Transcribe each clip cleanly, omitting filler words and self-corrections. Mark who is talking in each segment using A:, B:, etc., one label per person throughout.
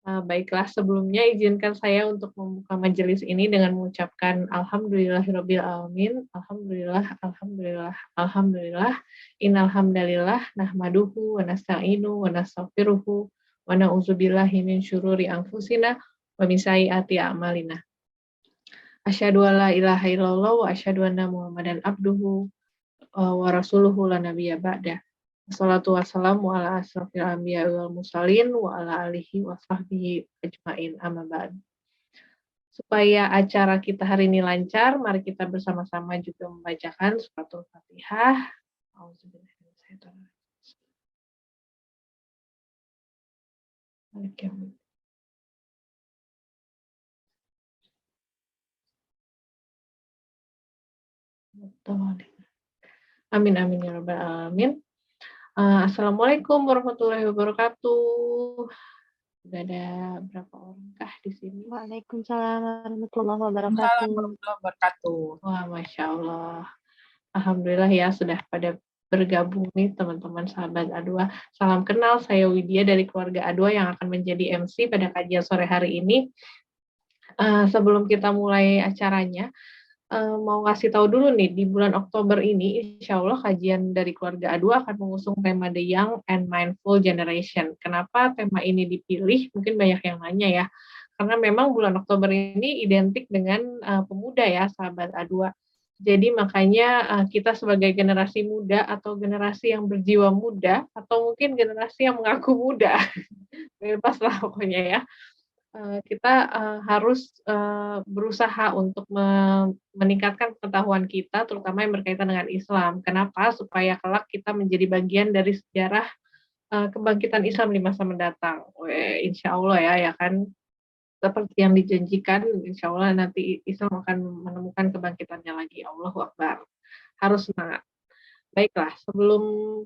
A: Baiklah, sebelumnya izinkan saya untuk membuka majelis ini dengan mengucapkan alhamdulillahirabbil alamin, alhamdulillah alhamdulillah alhamdulillah, innal hamdalillah nahmaduhu wa nasta'inu wa nastaghfiruhu wa na'udzubillahi min syururi anfusina wa min sayyiati a'malina. Asyhadu an la ilaha illallah wa asyhadu anna Muhammadan abduhu wa rasuluhu la nabiyya ba'dah. Wassalatu wassalamu ala asrofil anbiya wal mursalin wa ala alihi wa sahbihi ajmain amma ba'd. Supaya acara kita hari ini lancar, mari kita bersama-sama juga membacakan suratul Fatihah. Auzubillahi minasyaitonir rajim. Amin amin ya rabbal alamin. Assalamualaikum warahmatullahi wabarakatuh. Sudah ada berapa orangkah di sini?
B: Waalaikumsalam warahmatullahi
C: Waalaikumsalam
B: wabarakatuh.
C: warahmatullahi wabarakatuh.
A: Wah, Masya Allah. Alhamdulillah ya sudah pada bergabung nih teman-teman sahabat A2. Salam kenal, saya Widya dari keluarga A2 yang akan menjadi MC pada kajian sore hari ini. Sebelum kita mulai acaranya, mau ngasih tahu dulu nih, di bulan Oktober ini, insya Allah kajian dari keluarga A2 akan mengusung tema The Young and Mindful Generation. Kenapa tema ini dipilih? Mungkin banyak yang nanya ya. Karena memang bulan Oktober ini identik dengan pemuda ya, sahabat A2. Jadi makanya kita sebagai generasi muda atau generasi yang berjiwa muda atau mungkin generasi yang mengaku muda, bebas lah pokoknya ya. Kita harus berusaha untuk meningkatkan pengetahuan kita, terutama yang berkaitan dengan Islam. Kenapa? Supaya kelak kita menjadi bagian dari sejarah kebangkitan Islam di masa mendatang. Insya Allah ya kan. Seperti yang dijanjikan, insya Allah nanti Islam akan menemukan kebangkitannya lagi. Allahu Akbar. Harus semangat. Baiklah, sebelum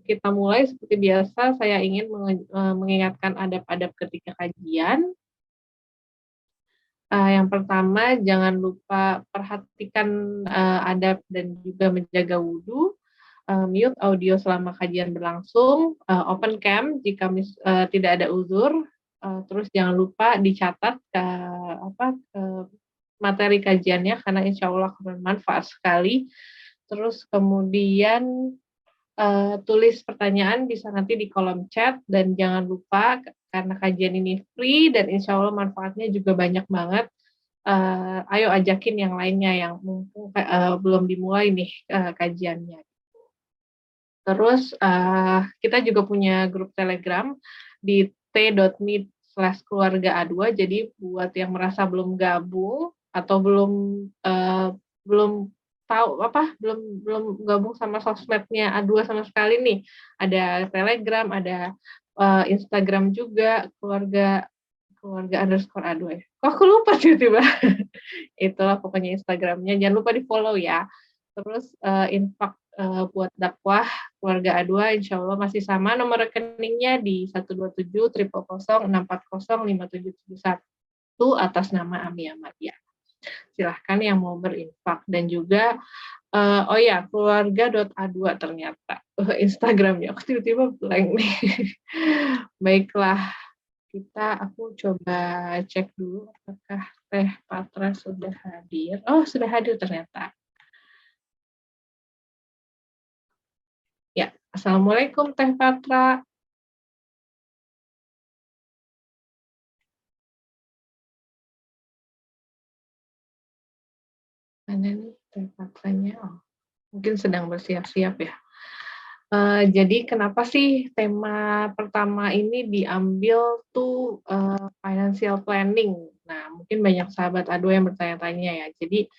A: kita mulai, seperti biasa, saya ingin mengingatkan adab-adab ketika kajian. Yang pertama, jangan lupa perhatikan adab dan juga menjaga wudhu. Mute audio selama kajian berlangsung. Open cam jika tidak ada uzur. Terus jangan lupa dicatat materi kajiannya karena insya Allah akan bermanfaat sekali. Terus kemudian tulis pertanyaan bisa nanti di kolom chat dan jangan lupa karena kajian ini free dan insya Allah manfaatnya juga banyak banget. Ayo ajakin yang lainnya yang mumpung belum dimulai nih kajiannya. Terus kita juga punya grup Telegram di t.me/keluarga A2. Jadi buat yang merasa belum gabung atau belum tahu belum gabung sama sosmednya A2 sama sekali nih. Ada Telegram, ada Instagram juga keluarga _A2 ya. Kok aku lupa tiba-tiba. Itulah pokoknya Instagramnya. Jangan lupa di-follow ya. Terus infak buat dakwah keluarga A2 insya Allah masih sama, nomor rekeningnya di 127 000 640 5771 atas nama Ami Ahmadiyah. Silahkan yang mau berinfak dan juga keluarga.a2 ternyata Instagramnya aku tiba-tiba blank nih. Baiklah, aku coba cek dulu apakah Teh Patra sudah hadir. Oh, sudah hadir ternyata. Ya, Assalamualaikum Teh Patra. Mana nih Teh Patranya? Oh, mungkin sedang bersiap-siap ya. Jadi kenapa sih tema pertama ini diambil tuh financial planning? Nah, mungkin banyak sahabat A2 yang bertanya-tanya ya. Jadi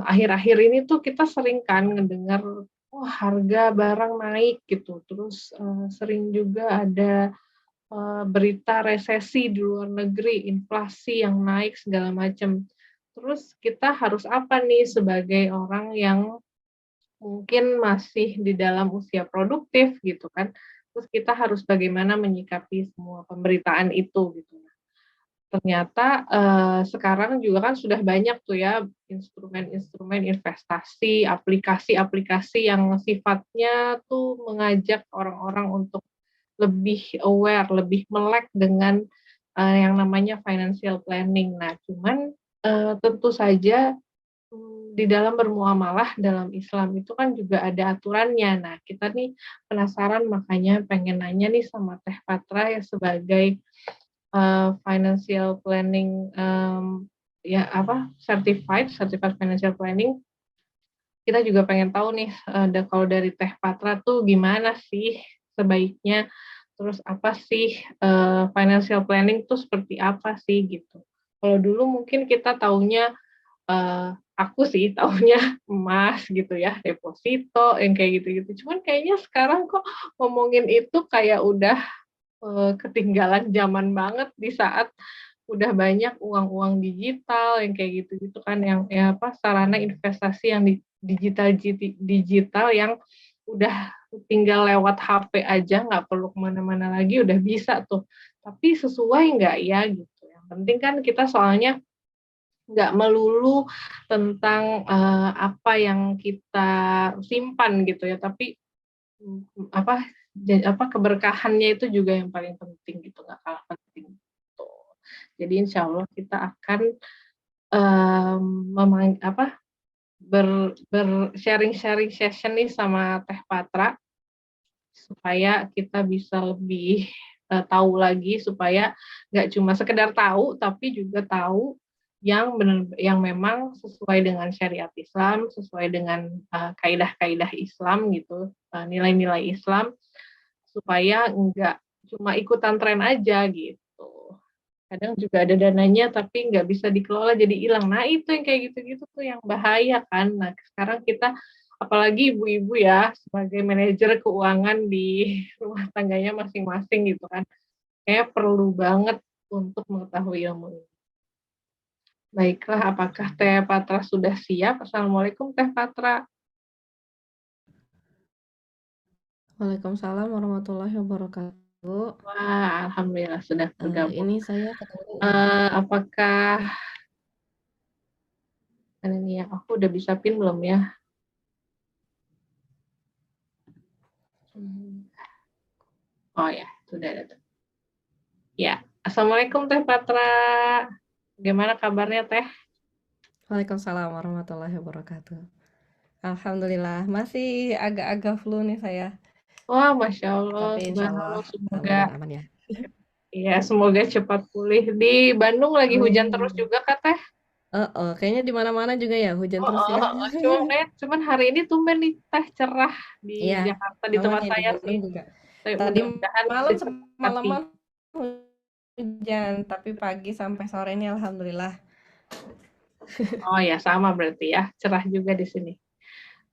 A: akhir-akhir ini tuh kita sering kan ngedengar harga barang naik gitu. Terus sering juga ada berita resesi di luar negeri, inflasi yang naik segala macam. Terus kita harus apa nih sebagai orang yang mungkin masih di dalam usia produktif gitu kan. Terus kita harus bagaimana menyikapi semua pemberitaan itu gitu. Ternyata sekarang juga kan sudah banyak tuh ya instrumen-instrumen investasi, aplikasi-aplikasi yang sifatnya tuh mengajak orang-orang untuk lebih aware, lebih melek dengan yang namanya financial planning. Nah, cuman, tentu saja, di dalam bermuamalah dalam Islam itu kan juga ada aturannya. Nah, kita nih penasaran makanya pengen nanya nih sama Teh Patra ya sebagai, financial planning, ya apa, certified financial planning, kita juga pengen tahu nih, kalau dari Teh Patra tuh gimana sih sebaiknya, terus apa sih, financial planning tuh seperti apa sih gitu. Kalau dulu mungkin kita taunya, aku sih taunya emas gitu ya, deposito yang kayak gitu-gitu. Cuman kayaknya sekarang kok ngomongin itu kayak udah, ketinggalan zaman banget di saat udah banyak uang-uang digital yang kayak gitu-gitu kan, yang ya apa, sarana investasi yang digital yang udah tinggal lewat HP aja, nggak perlu ke mana-mana lagi, udah bisa tuh. Tapi sesuai nggak ya gitu, yang penting kan kita soalnya nggak melulu tentang, apa yang kita simpan gitu ya, tapi, apa, keberkahannya itu juga yang paling penting gitu, nggak kalah penting, gitu. Jadi insyaallah kita akan, apa, sharing-sharing session nih sama Teh Patra, supaya kita bisa lebih, tahu lagi, supaya nggak cuma sekedar tahu, tapi juga tahu yang memang sesuai dengan syariat Islam, sesuai dengan, kaidah-kaidah Islam gitu, nilai-nilai Islam, supaya nggak cuma ikutan tren aja gitu. Kadang juga ada dananya tapi nggak bisa dikelola jadi hilang. Nah itu yang kayak gitu-gitu tuh yang bahaya kan. Nah sekarang kita apalagi ibu-ibu ya sebagai manajer keuangan di rumah tangganya masing-masing gitu kan, kayaknya perlu banget untuk mengetahui ilmu ini. Baiklah, apakah Teh Patra sudah siap? Assalamualaikum Teh Patra.
C: Waalaikumsalam warahmatullahi wabarakatuh.
A: Wah, alhamdulillah sudah bergabung.
C: Ini saya ketemu.
A: Apakah ini ya, aku udah bisa pin belum ya? Oh ya, sudah ada tuh. Ya, Assalamualaikum Teh Patra. Bagaimana kabarnya Teh?
C: Waalaikumsalam warahmatullahi wabarakatuh. Alhamdulillah, masih agak-agak flu nih saya.
A: Wah, Masya Allah,
C: Tapi insya Allah
A: subhanallah, semoga
C: aman-aman ya.
A: ya semoga cepat pulih. Di Bandung lagi hujan terus
C: Amin.
A: juga Kak Teh?
C: Kayaknya di mana-mana juga ya hujan
A: Oh,
C: terus
A: oh,
C: ya.
A: oh, oh. Cuman hari ini tumben nih Teh cerah
C: Iya,
A: di Jakarta di
C: aman
A: tempat
C: ya di
A: saya
C: Bandung
A: sih.
C: juga.
A: Tapi
C: Tadi
A: mudah-mudahan
C: malam
A: secepat
C: semalaman hujan, tapi pagi sampai sore ini alhamdulillah.
A: Oh ya, sama berarti ya, cerah juga di sini.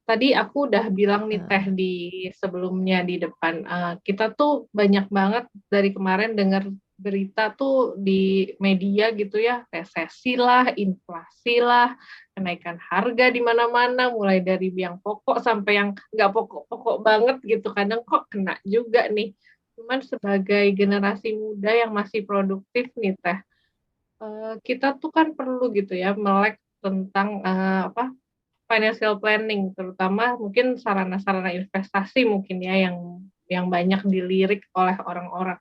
A: Tadi aku udah bilang nih Teh
C: Heeh.
A: di sebelumnya di depan, kita tuh banyak banget dari kemarin dengar berita tuh di media gitu ya, resesi lah, inflasi lah, kenaikan harga di mana-mana, mulai dari yang pokok sampai yang nggak pokok-pokok banget gitu, kadang kok kena juga nih. Cuman sebagai generasi muda yang masih produktif nih Teh, kita tuh kan perlu gitu ya melek tentang, apa, financial planning, terutama mungkin sarana-sarana investasi mungkin ya yang banyak dilirik oleh orang-orang.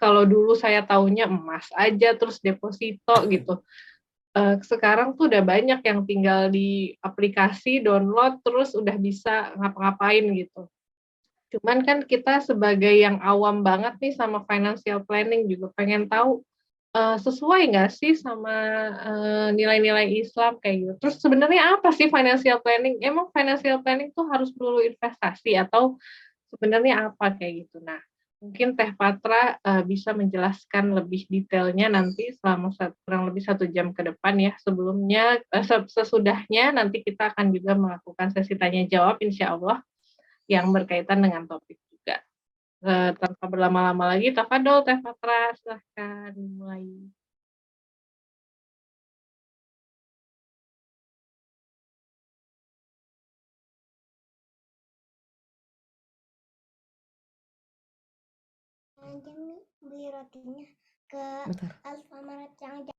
A: Kalau dulu saya taunya emas aja, terus deposito gitu. Sekarang tuh udah banyak yang tinggal di aplikasi, download, terus udah bisa ngapa-ngapain gitu. Cuman kan kita sebagai yang awam banget nih sama financial planning juga pengen tahu, sesuai nggak sih sama, nilai-nilai Islam kayak gitu. Terus sebenarnya apa sih financial planning? Emang financial planning tuh harus melulu investasi atau sebenarnya apa kayak gitu? Nah, mungkin Teh Patra, bisa menjelaskan lebih detailnya nanti selama kurang lebih 1 jam ke depan ya. Sebelumnya sesudahnya nanti kita akan juga melakukan sesi tanya jawab insya Allah yang berkaitan dengan topik juga. Tanpa berlama-lama lagi, tafadhol Teh Patra, silahkan dimulai.
C: Beli rotinya ke Alfamart yang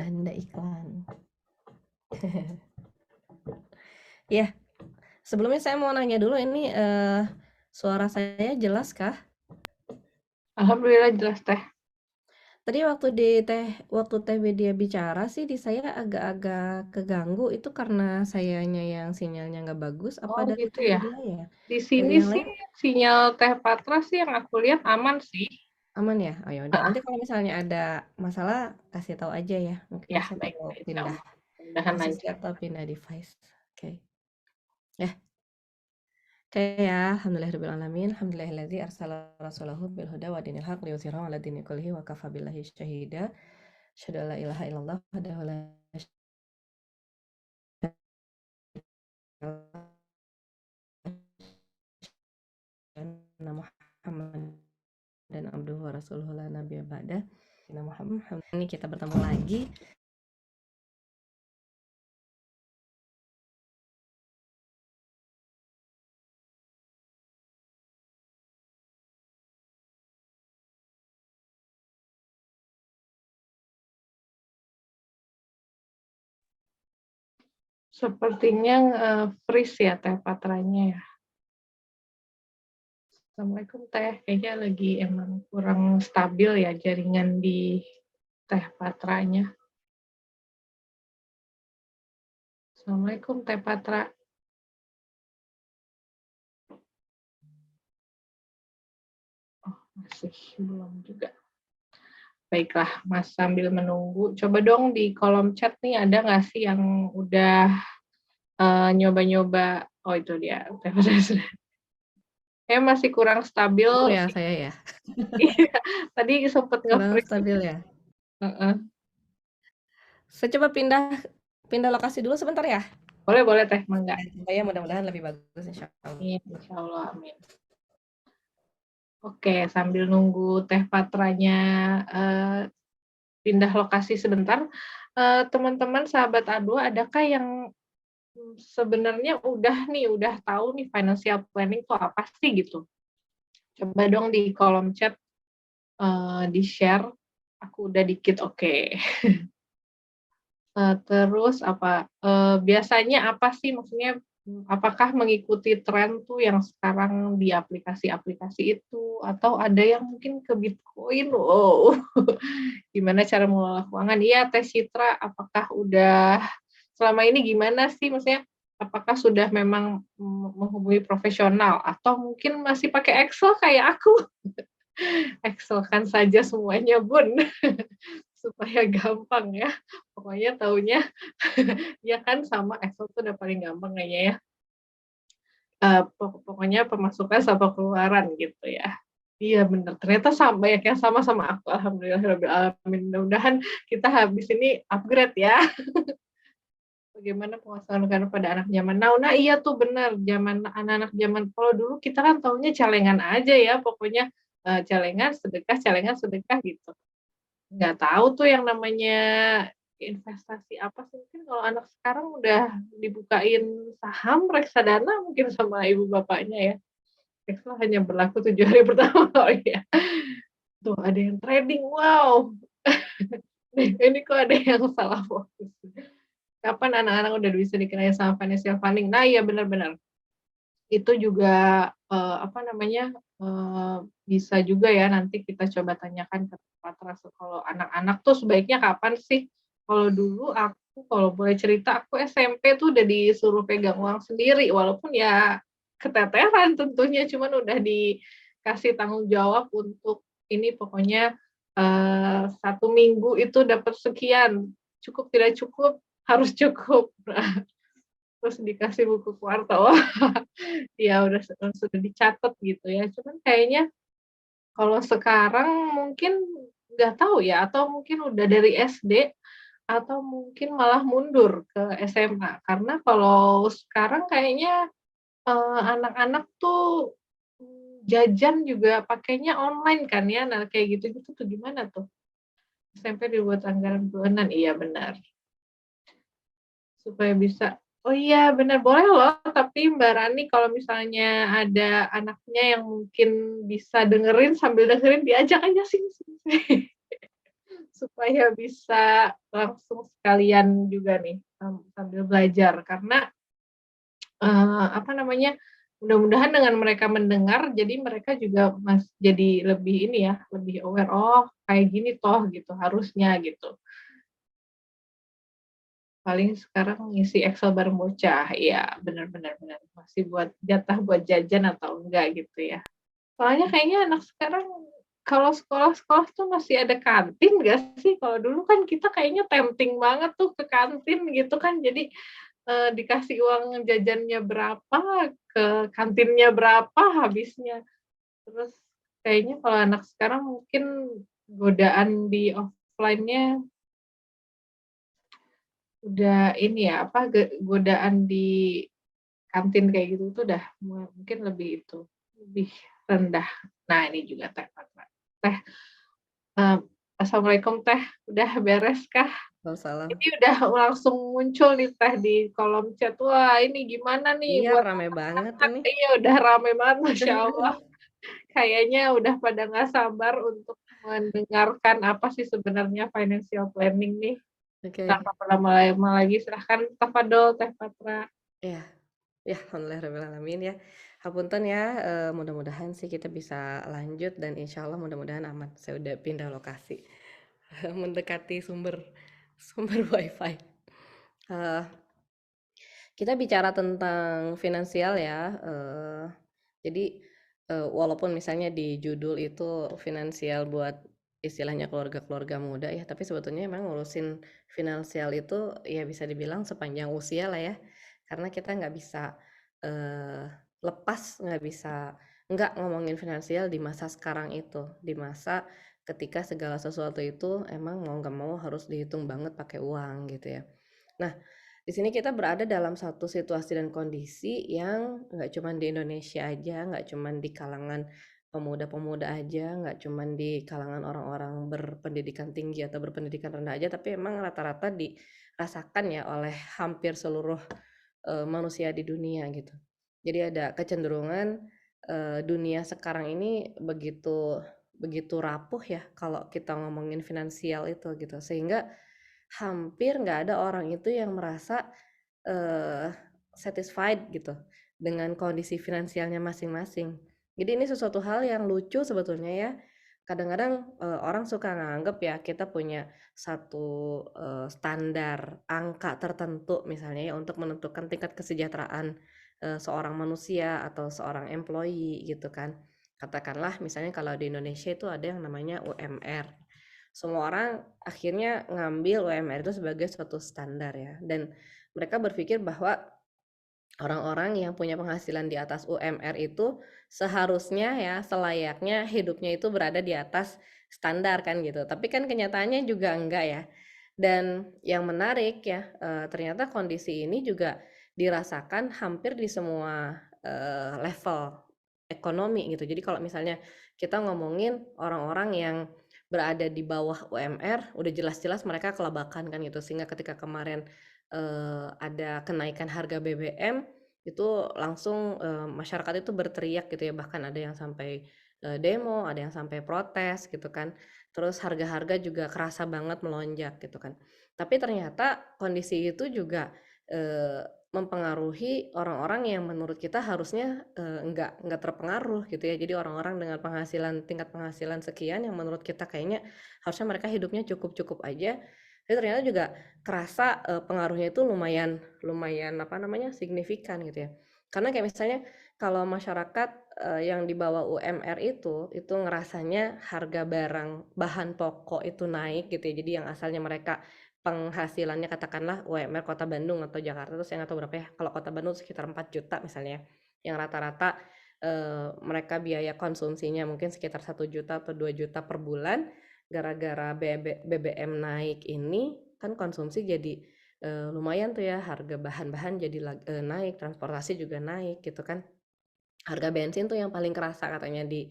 C: Tanda iklan. Ya, sebelumnya saya mau nanya dulu ini suara saya jelas kah?
A: Alhamdulillah jelas teh.
C: Tadi waktu Teh Widya bicara sih di saya agak-agak keganggu, itu karena sayanya yang sinyalnya nggak bagus apa
A: Oh
C: dari
A: gitu
C: Teh
A: ya.
C: Widya ya?
A: Di
C: Dari
A: sini
C: yang
A: sih
C: lain
A: sinyal Teh Patra sih yang aku lihat aman sih.
C: aman ya? Oh ya udah,
A: Ah,
C: nanti kalau misalnya ada masalah kasih tahu aja ya. Mungkin
A: ya
C: saya
A: baik,
C: perlu
A: insya
C: pindah
A: Allah. Mudahan
C: posisi
A: lancar.
C: atau pindah device. Oke. Ya, oke ya. Alhamdulillahirrahmanirrahim. Alhamdulillahilladzi arsala rasulahu bil huda wa dinil haq liyudhhirahu 'ala dini kullihi wa kafa billahi syahida. Asyhadu an la ilaha illallah wahdahu la syarika lah anna Muhammad dan abduhu wa rasuluhu la nabiyya ba'da. Sayyidina Muhammad. Ini kita bertemu lagi.
A: Sepertinya freeze ya Teh Patranya ya. Assalamualaikum Teh. Kayaknya lagi emang kurang stabil ya jaringan di Teh Patranya. Assalamualaikum Teh Patra. Oh, masih belum juga. Baiklah, Mas sambil menunggu. Coba dong di kolom chat nih ada nggak sih yang udah nyoba-nyoba? Oh itu dia. Teh Patra sudah. Masih kurang stabil.
C: Ya saya ya.
A: Iya, tadi sempat
C: Kurang
A: nge-freeze.
C: stabil ya.
A: Heeh.
C: Saya coba pindah lokasi dulu sebentar ya.
A: Boleh Teh, mangga.
C: Supaya mudah-mudahan lebih bagus insya Allah.
A: Insya Allah, amin. Oke, sambil nunggu Teh Patranya pindah lokasi sebentar, teman-teman sahabat A2 adakah yang sebenarnya udah tahu nih financial planning itu apa sih gitu? Coba dong di kolom chat di-share. Aku udah dikit, oke. Terus apa, biasanya apa sih maksudnya, apakah mengikuti tren tuh yang sekarang di aplikasi-aplikasi itu, atau ada yang mungkin ke Bitcoin? Wow, gimana cara mengelola keuangan? Iya, Teh Citra, apakah udah selama ini gimana sih? Maksudnya, apakah sudah memang menghubungi profesional atau mungkin masih pakai Excel kayak aku? Excel-kan saja semuanya, Bun, supaya gampang ya. Pokoknya taunya ya kan sama Excel tuh udah paling gampang kayaknya ya. Pokoknya pemasukan sama pengeluaran gitu ya. Iya bener, ternyata banyak yang sama aku. Alhamdulillahirabbil alamin. Mudah-mudahan kita habis ini upgrade ya. Bagaimana penghasilan pada anak zaman now. Nah iya tuh bener, zaman anak-anak zaman kalau dulu kita kan taunya celengan aja ya, pokoknya celengan sedekah gitu. Nggak tahu tuh yang namanya investasi apa sih, mungkin kalau anak sekarang udah dibukain saham reksadana mungkin sama ibu bapaknya ya. Excel hanya berlaku 7 hari pertama. Oh iya. Tuh ada yang trading, wow. Ini kok ada yang salah fokus. Kapan anak-anak udah bisa dikenai sama financial planning? Nah iya benar-benar. Itu juga bisa juga ya nanti kita coba tanyakan ke Patra kalau anak-anak tuh sebaiknya kapan sih? Kalau dulu aku kalau boleh cerita aku SMP tuh udah disuruh pegang uang sendiri walaupun ya keteteran tentunya cuman udah dikasih tanggung jawab untuk ini pokoknya 1 minggu itu dapat sekian, cukup tidak cukup harus cukup. Nah, terus dikasih buku kuartal. Ya sudah dicatat gitu ya. Cuman kayaknya kalau sekarang mungkin nggak tahu ya, atau mungkin udah dari SD atau mungkin malah mundur ke SMA. Karena kalau sekarang kayaknya, anak-anak tuh, jajan juga pakainya online kan ya. Nah kayak gitu-gitu tuh gimana tuh? SMP dibuat anggaran bulanan, iya benar. Supaya bisa oh iya benar, boleh loh, tapi Mbak Rani kalau misalnya ada anaknya yang mungkin bisa dengerin, sambil dengerin diajak aja sini. supaya bisa langsung sekalian juga nih sambil belajar karena, apa namanya, mudah-mudahan dengan mereka mendengar jadi mereka juga jadi lebih ini ya, lebih aware, "Oh kayak gini toh," gitu, "harusnya," gitu. Paling sekarang ngisi Excel bareng bocah, iya bener bener bener, masih buat jatah buat jajan atau enggak gitu ya. Soalnya kayaknya anak sekarang kalau sekolah-sekolah tuh masih ada kantin nggak sih? Kalau dulu kan kita kayaknya tempting banget tuh ke kantin gitu kan, jadi, dikasih uang jajannya berapa, ke kantinnya berapa habisnya. Terus kayaknya kalau anak sekarang mungkin godaan di offline-nya udah ini ya, apa, godaan di kantin kayak gitu tuh udah mungkin lebih itu, lebih rendah. Nah ini juga Teh Patra. Teh, eee, assalamualaikum Teh, udah beres kah?
C: Waalaikumsalam.
A: Ini udah langsung muncul nih Teh di kolom chat, wah ini gimana nih
C: Iya,
A: buat
C: rame banget
A: anak-anak?
C: ini.
A: Iya udah rame banget Masya Allah. Kayaknya udah pada nggak sabar untuk mendengarkan apa sih sebenarnya financial planning nih.
C: Oke.
A: Tanpa berlama-lama lagi silahkan tafadhol Teh Patra.
C: Ya, ya, alhamdulillahirrahmanirrahim ya. Hapunten ya, mudah-mudahan sih kita bisa lanjut dan insya Allah mudah-mudahan aman. Saya udah pindah lokasi, mendekati sumber sumber WiFi. Eh, kita bicara tentang finansial ya, jadi walaupun misalnya di judul itu finansial buat istilahnya keluarga-keluarga muda ya, tapi sebetulnya emang ngurusin finansial itu ya bisa dibilang sepanjang usia lah ya, karena kita nggak bisa eh, lepas, nggak bisa nggak ngomongin finansial di masa sekarang itu, di masa ketika segala sesuatu itu emang mau nggak mau harus dihitung banget pakai uang gitu ya. Nah, di sini kita berada dalam satu situasi dan kondisi yang nggak cuma di Indonesia aja, nggak cuma di kalangan pemuda-pemuda aja, nggak cuma di kalangan orang-orang berpendidikan tinggi atau berpendidikan rendah aja, tapi emang rata-rata dirasakan ya oleh hampir seluruh manusia di dunia gitu. Jadi ada kecenderungan dunia sekarang ini begitu begitu rapuh ya kalau kita ngomongin finansial itu gitu, sehingga hampir nggak ada orang itu yang merasa eh, satisfied gitu dengan kondisi finansialnya masing-masing. Jadi ini sesuatu hal yang lucu sebetulnya ya. Kadang-kadang orang suka nganggep ya kita punya satu standar angka tertentu misalnya ya untuk menentukan tingkat kesejahteraan seorang manusia atau seorang employee gitu kan. Katakanlah misalnya kalau di Indonesia itu ada yang namanya UMR. Semua orang akhirnya ngambil UMR itu sebagai suatu standar ya, dan mereka berpikir bahwa orang-orang yang punya penghasilan di atas UMR itu seharusnya ya selayaknya hidupnya itu berada di atas standar kan gitu. Tapi kan kenyataannya juga enggak ya. Dan yang menarik ya, ternyata kondisi ini juga dirasakan hampir di semua level ekonomi gitu. Jadi kalau misalnya kita ngomongin orang-orang yang berada di bawah UMR, udah jelas-jelas mereka kelabakan kan gitu. Sehingga ketika kemarin ada kenaikan harga BBM, itu langsung masyarakat itu berteriak gitu ya, bahkan ada yang sampai demo, ada yang sampai protes gitu kan. Terus harga-harga juga kerasa banget melonjak gitu kan. Tapi ternyata kondisi itu juga mempengaruhi orang-orang yang menurut kita harusnya enggak terpengaruh gitu ya. Jadi orang-orang dengan tingkat penghasilan sekian yang menurut kita kayaknya harusnya mereka hidupnya cukup-cukup aja. Tapi ternyata juga kerasa pengaruhnya itu lumayan lumayan apa namanya signifikan gitu ya. Karena kayak misalnya kalau masyarakat yang di bawah UMR itu ngerasanya harga barang bahan pokok itu naik gitu ya. Jadi yang asalnya mereka penghasilannya katakanlah UMR Kota Bandung atau Jakarta itu saya nggak tahu berapa ya. Kalau Kota Bandung sekitar 4 juta misalnya. Yang rata-rata mereka biaya konsumsinya mungkin sekitar 1 juta atau 2 juta per bulan. Gara-gara BBM naik ini kan konsumsi jadi lumayan tuh ya, harga bahan-bahan jadi naik, transportasi juga naik gitu kan. Harga bensin tuh yang paling kerasa katanya di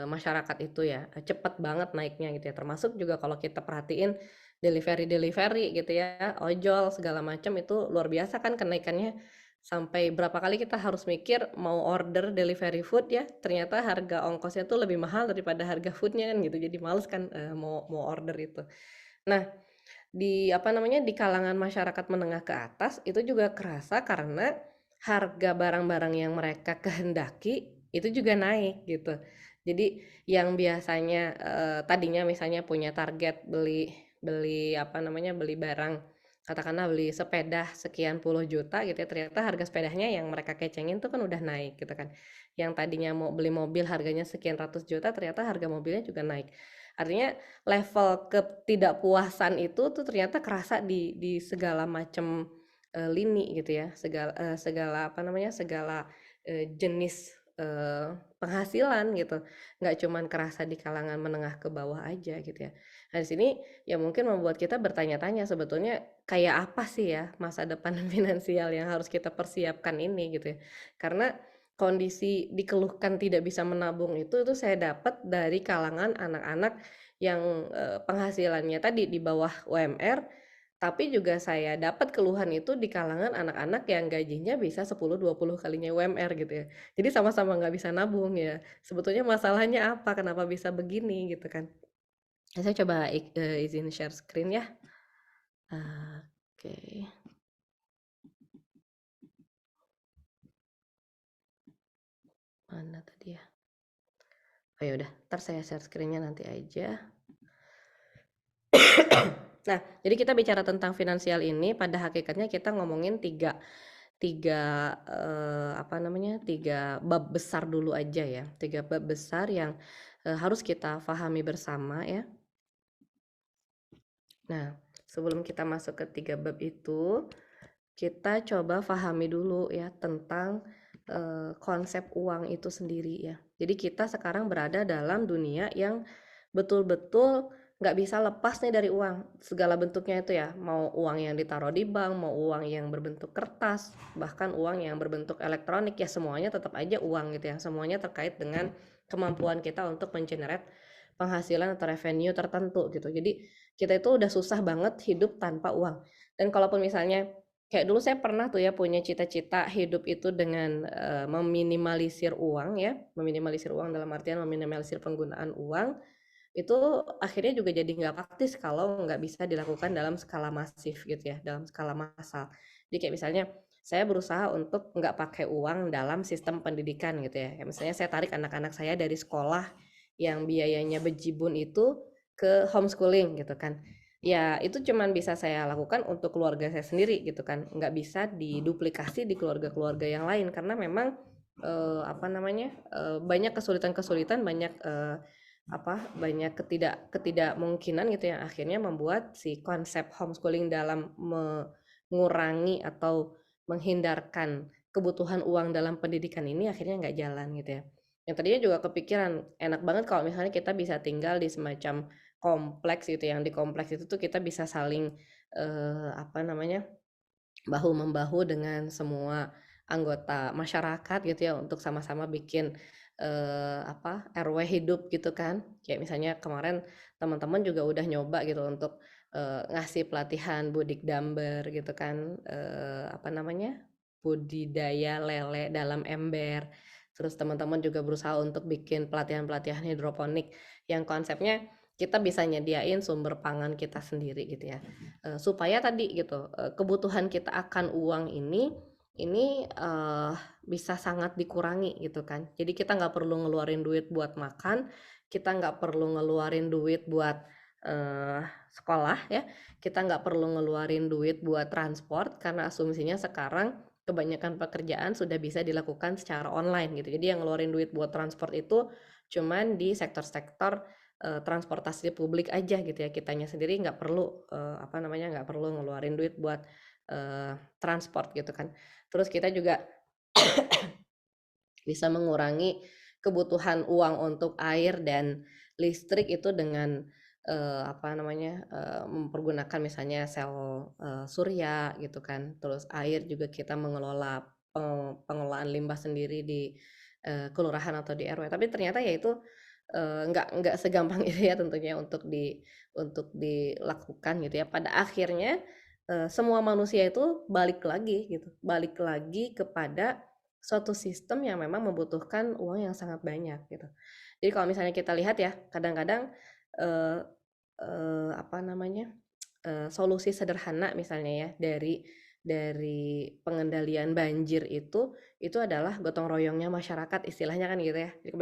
C: masyarakat itu ya, cepet banget naiknya gitu ya. Termasuk juga kalau kita perhatiin delivery gitu ya, ojol segala macam itu luar biasa kan kenaikannya sampai berapa kali kita harus mikir mau order delivery food ya, ternyata harga ongkosnya tuh lebih mahal daripada harga foodnya kan gitu, jadi males kan mau order itu. Nah, di kalangan masyarakat menengah ke atas itu juga kerasa karena harga barang-barang yang mereka kehendaki itu juga naik gitu. Jadi yang biasanya tadinya misalnya punya target beli beli beli barang, katakanlah beli sepeda sekian puluh juta gitu ya, ternyata harga sepedanya yang mereka kecengin tuh kan udah naik gitu kan. Yang tadinya mau beli mobil harganya sekian ratus juta, ternyata harga mobilnya juga naik. Artinya level ketidakpuasan itu tuh ternyata kerasa di segala macam lini gitu ya, segala jenis penghasilan gitu, nggak cuman kerasa di kalangan menengah ke bawah aja gitu ya. Nah di sini ya mungkin membuat kita bertanya-tanya sebetulnya kayak apa sih ya masa depan finansial yang harus kita persiapkan ini gitu ya. Karena kondisi dikeluhkan tidak bisa menabung itu saya dapat dari kalangan anak-anak yang penghasilannya tadi di bawah UMR, tapi juga saya dapat keluhan itu di kalangan anak-anak yang gajinya bisa 10-20 kalinya UMR gitu ya. Jadi sama-sama nggak bisa nabung ya. Sebetulnya masalahnya apa? Kenapa bisa begini gitu kan? Nah, saya coba izin share screen ya. Oke. Mana tadi ya? Oh ya udah, ntar saya share screen-nya nanti aja. Nah, jadi kita bicara tentang finansial ini pada hakikatnya kita ngomongin tiga bab besar dulu aja ya. 3 bab besar yang harus kita pahami bersama ya. Nah, sebelum kita masuk ke 3 bab itu, kita coba pahami dulu ya tentang konsep uang itu sendiri ya. Jadi kita sekarang berada dalam dunia yang betul-betul nggak bisa lepas nih dari uang, segala bentuknya itu ya, mau uang yang ditaruh di bank, mau uang yang berbentuk kertas, bahkan uang yang berbentuk elektronik ya, semuanya tetap aja uang gitu ya, semuanya terkait dengan kemampuan kita untuk mengenerate penghasilan atau revenue tertentu gitu. Jadi kita itu udah susah banget hidup tanpa uang. Dan kalaupun misalnya kayak dulu saya pernah tuh ya punya cita-cita hidup itu dengan meminimalisir uang ya, meminimalisir uang dalam artian meminimalisir penggunaan uang, itu akhirnya juga jadi nggak praktis kalau nggak bisa dilakukan dalam skala masif gitu ya, dalam skala massal. Jadi kayak misalnya saya berusaha untuk nggak pakai uang dalam sistem pendidikan gitu ya. Kayak misalnya saya tarik anak-anak saya dari sekolah yang biayanya bejibun itu ke homeschooling gitu kan. Ya itu cuman bisa saya lakukan untuk keluarga saya sendiri gitu kan, nggak bisa diduplikasi di keluarga-keluarga yang lain karena memang banyak kesulitan-kesulitan, banyak ketidakmungkinan gitu yang akhirnya membuat si konsep homeschooling dalam mengurangi atau menghindarkan kebutuhan uang dalam pendidikan ini akhirnya nggak jalan gitu ya. Yang tadinya juga kepikiran enak banget kalau misalnya kita bisa tinggal di semacam kompleks gitu, yang di kompleks itu tuh kita bisa saling bahu membahu dengan semua anggota masyarakat gitu ya untuk sama-sama bikin RW hidup gitu kan. Kayak misalnya kemarin teman-teman juga udah nyoba gitu untuk ngasih pelatihan budik damber gitu kan, budidaya lele dalam ember. Terus teman-teman juga berusaha untuk bikin pelatihan-pelatihan hidroponik yang konsepnya kita bisa nyediain sumber pangan kita sendiri gitu ya, supaya tadi gitu kebutuhan kita akan uang ini bisa sangat dikurangi gitu kan. Jadi kita nggak perlu ngeluarin duit buat makan, kita nggak perlu ngeluarin duit buat sekolah ya, kita nggak perlu ngeluarin duit buat transport karena asumsinya sekarang kebanyakan pekerjaan sudah bisa dilakukan secara online gitu. Jadi yang ngeluarin duit buat transport itu cuman di sektor-sektor transportasi publik aja gitu ya, kitanya sendiri nggak perlu nggak perlu ngeluarin duit buat transport gitu kan. Terus kita juga bisa mengurangi kebutuhan uang untuk air dan listrik itu dengan mempergunakan misalnya sel surya gitu kan. Terus air juga kita mengelola pengelolaan limbah sendiri di kelurahan atau di RW. Tapi ternyata ya itu nggak segampang itu ya tentunya untuk dilakukan gitu ya. Pada akhirnya semua manusia itu balik lagi gitu, balik lagi kepada suatu sistem yang memang membutuhkan uang yang sangat banyak gitu. Jadi kalau misalnya kita lihat ya, kadang-kadang eh, apa namanya, solusi sederhana misalnya ya dari pengendalian banjir itu adalah gotong royongnya masyarakat istilahnya kan gitu ya. Jadi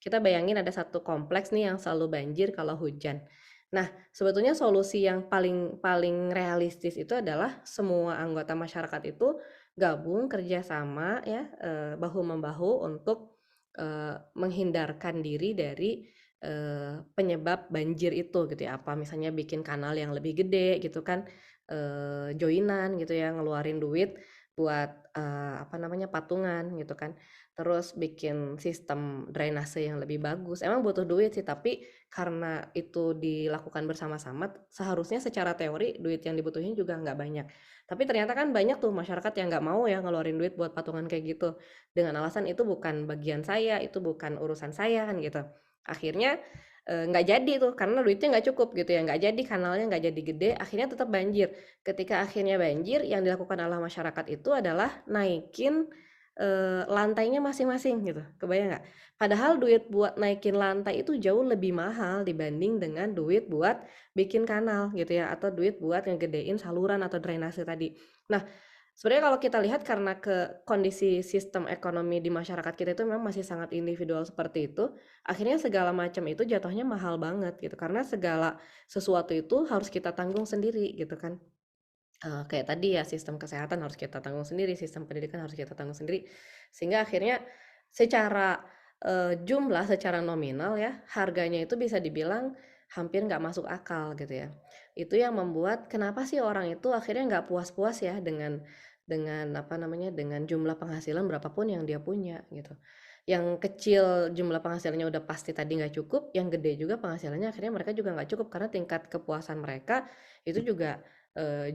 C: kita bayangin ada satu kompleks nih yang selalu banjir kalau hujan. Nah, sebetulnya solusi yang paling paling realistis itu adalah semua anggota masyarakat itu gabung kerjasama ya, bahu membahu untuk menghindarkan diri dari penyebab banjir itu gitu ya. Apa misalnya bikin kanal yang lebih gede gitu kan, joinan gitu ya, ngeluarin duit buat apa namanya, patungan gitu kan. Terus bikin sistem drainase yang lebih bagus. Emang butuh duit sih, tapi karena itu dilakukan bersama-sama, seharusnya secara teori duit yang dibutuhin juga nggak banyak. Tapi ternyata kan banyak tuh masyarakat yang nggak mau ya ngeluarin duit buat patungan kayak gitu. Dengan alasan itu bukan bagian saya, itu bukan urusan saya kan gitu. Akhirnya nggak jadi tuh karena duitnya nggak cukup gitu ya, nggak jadi kanalnya nggak jadi gede, akhirnya tetap banjir. Ketika akhirnya banjir, yang dilakukan oleh masyarakat itu adalah naikin lantainya masing-masing gitu, kebayang nggak? Padahal duit buat naikin lantai itu jauh lebih mahal dibanding dengan duit buat bikin kanal gitu ya, atau duit buat ngegedein saluran atau drainase tadi. Nah, sebenarnya kalau kita lihat karena ke kondisi sistem ekonomi di masyarakat kita itu memang masih sangat individual seperti itu, akhirnya segala macam itu jatuhnya mahal banget gitu, karena segala sesuatu itu harus kita tanggung sendiri gitu kan. Kayak tadi ya sistem kesehatan harus kita tanggung sendiri, sistem pendidikan harus kita tanggung sendiri, sehingga akhirnya secara jumlah, secara nominal ya, harganya itu bisa dibilang hampir nggak masuk akal gitu ya. Itu yang membuat kenapa sih orang itu akhirnya nggak puas-puas ya dengan apa namanya, dengan jumlah penghasilan berapapun yang dia punya gitu. Yang kecil jumlah penghasilannya udah pasti tadi nggak cukup, yang gede juga penghasilannya akhirnya mereka juga nggak cukup karena tingkat kepuasan mereka itu juga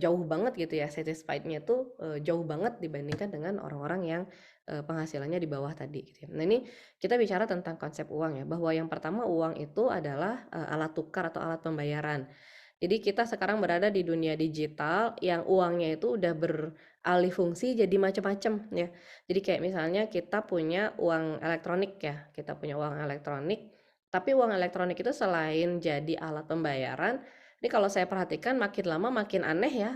C: jauh banget gitu ya, satisfied-nya tuh jauh banget dibandingkan dengan orang-orang yang penghasilannya di bawah tadi gitu ya. Nah, ini kita bicara tentang konsep uang ya, bahwa yang pertama uang itu adalah alat tukar atau alat pembayaran. Jadi kita sekarang berada di dunia digital yang uangnya itu udah beralih fungsi jadi macam-macam ya. Jadi kayak misalnya kita punya uang elektronik ya, kita punya uang elektronik, tapi uang elektronik itu selain jadi alat pembayaran, ini kalau saya perhatikan makin lama makin aneh ya,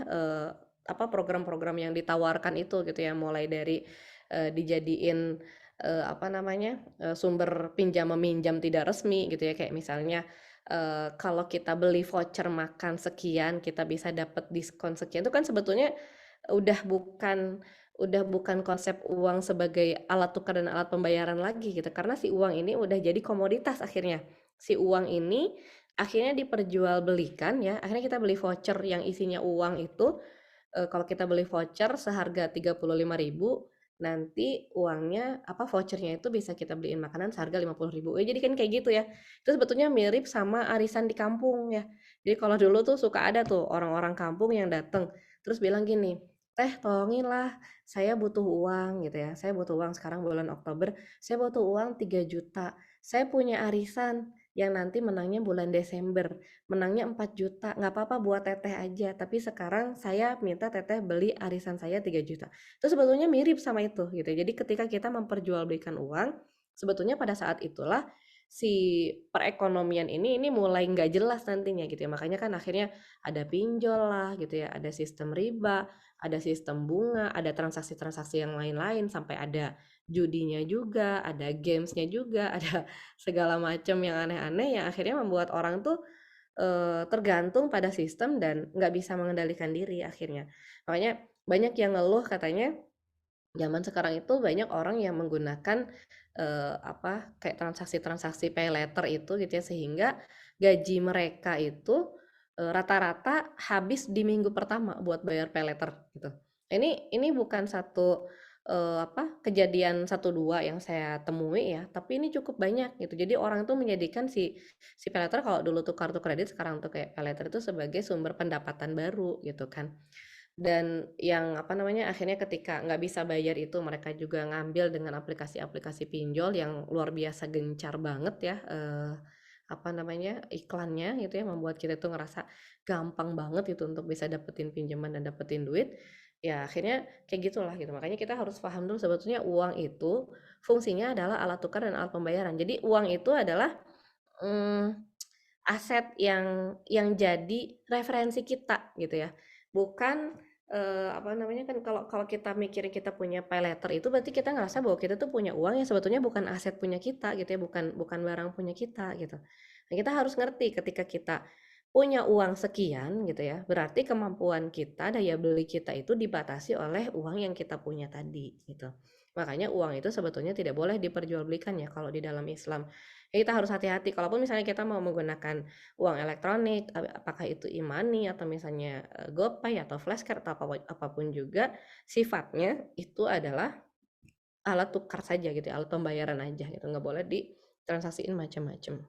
C: apa program-program yang ditawarkan itu gitu ya, mulai dari dijadiin apa namanya, sumber pinjam meminjam tidak resmi gitu ya, kayak misalnya kalau kita beli voucher makan sekian kita bisa dapat diskon sekian, itu kan sebetulnya udah bukan udah bukan konsep uang sebagai alat tukar dan alat pembayaran lagi gitu, karena si uang ini udah jadi komoditas akhirnya. Si uang ini akhirnya diperjualbelikan ya, akhirnya kita beli voucher yang isinya uang itu, kalau kita beli voucher seharga 35.000, nanti uangnya apa vouchernya itu bisa kita beliin makanan seharga 50.000. Jadi kan kayak gitu ya. Itu sebetulnya mirip sama arisan di kampung ya. Jadi kalau dulu tuh suka ada tuh orang-orang kampung yang datang terus bilang gini, "Teh, tolongin lah, saya butuh uang," gitu ya. "Saya butuh uang sekarang bulan Oktober, saya butuh uang 3 juta. Saya punya arisan yang nanti menangnya bulan Desember. Menangnya 4 juta, nggak apa-apa buat teteh aja, tapi sekarang saya minta teteh beli arisan saya 3 juta." Itu sebetulnya mirip sama itu gitu. Jadi ketika kita memperjualbelikan uang, sebetulnya pada saat itulah si perekonomian ini mulai nggak jelas nantinya gitu ya. Makanya kan akhirnya ada pinjol lah gitu ya, ada sistem riba, ada sistem bunga, ada transaksi-transaksi yang lain-lain, sampai ada judinya juga, ada gamesnya juga, ada segala macam yang aneh-aneh yang akhirnya membuat orang tuh tergantung pada sistem dan nggak bisa mengendalikan diri akhirnya. Makanya banyak yang ngeluh katanya zaman sekarang itu banyak orang yang menggunakan apa kayak transaksi-transaksi pay later itu gitu ya, sehingga gaji mereka itu rata-rata habis di minggu pertama buat bayar pay later gitu. Ini bukan satu apa kejadian satu dua yang saya temui ya, tapi ini cukup banyak gitu. Jadi orang tuh menjadikan si pay later, kalau dulu tuh kartu kredit, sekarang tuh kayak pay later itu sebagai sumber pendapatan baru gitu kan. Dan yang apa namanya, akhirnya ketika nggak bisa bayar itu mereka juga ngambil dengan aplikasi-aplikasi pinjol yang luar biasa gencar banget ya apa namanya, iklannya gitu ya, membuat kita tuh ngerasa gampang banget itu untuk bisa dapetin pinjaman dan dapetin duit, ya akhirnya kayak gitulah gitu. Makanya kita harus paham dulu sebetulnya uang itu fungsinya adalah alat tukar dan alat pembayaran. Jadi uang itu adalah aset yang jadi referensi kita gitu ya. Bukan apa namanya, kan kalau kita mikirin kita punya pay letter itu berarti kita ngerasa bahwa kita tuh punya uang yang sebetulnya bukan aset punya kita gitu ya, bukan barang punya kita gitu. Nah, kita harus ngerti ketika kita punya uang sekian gitu ya, berarti kemampuan kita, daya beli kita itu dibatasi oleh uang yang kita punya tadi gitu. Makanya uang itu sebetulnya tidak boleh diperjualbelikan ya kalau di dalam Islam. Ya, kita harus hati-hati kalaupun misalnya kita mau menggunakan uang elektronik, apakah itu e-money atau misalnya GoPay atau flashcard atau apapun juga, sifatnya itu adalah alat tukar saja gitu ya, alat pembayaran aja gitu, nggak boleh ditransaksiin macam-macam.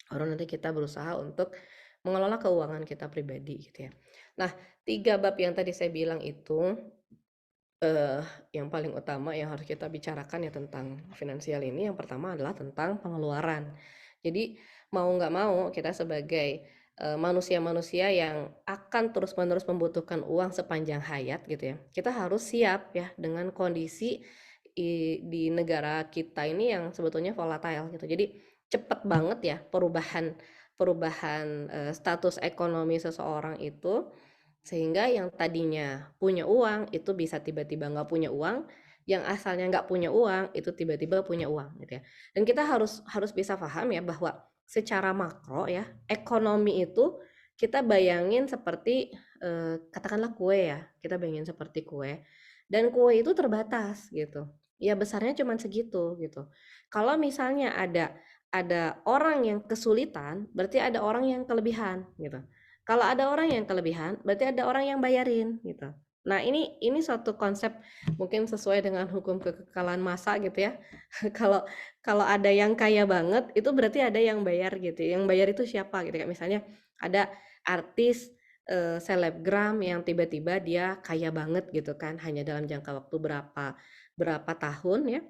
C: Baru nanti kita berusaha untuk mengelola keuangan kita pribadi gitu ya. Nah, 3 bab yang tadi saya bilang itu yang paling utama yang harus kita bicarakan ya tentang finansial ini, yang pertama adalah tentang pengeluaran. Jadi mau nggak mau kita sebagai manusia-manusia yang akan terus-menerus membutuhkan uang sepanjang hayat gitu ya, kita harus siap ya dengan kondisi di negara kita ini yang sebetulnya volatile gitu. Jadi cepet banget ya perubahan status ekonomi seseorang itu, sehingga yang tadinya punya uang itu bisa tiba-tiba nggak punya uang, yang asalnya nggak punya uang itu tiba-tiba punya uang gitu ya. Dan kita harus bisa paham ya bahwa secara makro ya, ekonomi itu kita bayangin seperti katakanlah kue ya, kita bayangin seperti kue, dan kue itu terbatas gitu. Ya besarnya cuma segitu gitu. Kalau misalnya ada orang yang kesulitan, berarti ada orang yang kelebihan gitu. Kalau ada orang yang kelebihan, berarti ada orang yang bayarin gitu. Nah, ini suatu konsep mungkin sesuai dengan hukum kekekalan massa gitu ya. Kalau kalau ada yang kaya banget, itu berarti ada yang bayar gitu. Yang bayar itu siapa gitu. Kayak misalnya ada artis selebgram yang tiba-tiba dia kaya banget gitu kan, hanya dalam jangka waktu berapa tahun ya.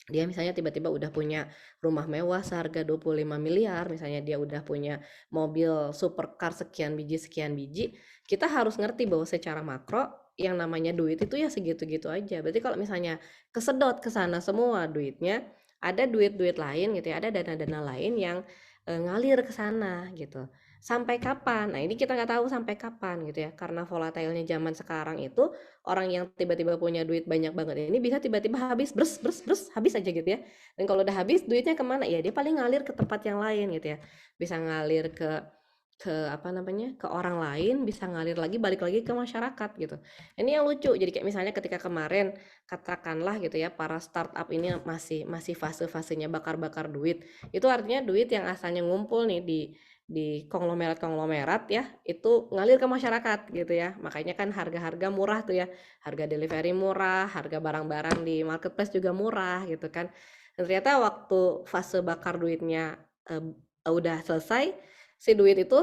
C: Dia misalnya tiba-tiba udah punya rumah mewah seharga 25 miliar, misalnya dia udah punya mobil supercar sekian biji, kita harus ngerti bahwa secara makro yang namanya duit itu ya segitu-gitu aja. Berarti kalau misalnya kesedot ke sana semua duitnya, ada duit-duit lain gitu ya, ada dana-dana lain yang ngalir ke sana gitu. Sampai kapan? Nah, ini kita nggak tahu sampai kapan gitu ya. Karena volatilenya zaman sekarang itu, orang yang tiba-tiba punya duit banyak banget ini bisa tiba-tiba habis, habis aja gitu ya. Dan kalau udah habis, duitnya kemana? Ya dia paling ngalir ke tempat yang lain gitu ya. Bisa ngalir ke apa namanya, ke orang lain, bisa ngalir lagi, balik lagi ke masyarakat gitu. Ini yang lucu. Jadi kayak misalnya ketika kemarin, katakanlah gitu ya, para startup ini masih fase-fasenya bakar-bakar duit. Itu artinya duit yang asalnya ngumpul nih di konglomerat ya, itu ngalir ke masyarakat gitu ya. Makanya kan harga-harga murah tuh ya, harga delivery murah, harga barang-barang di marketplace juga murah gitu kan. Dan ternyata waktu fase bakar duitnya udah selesai, si duit itu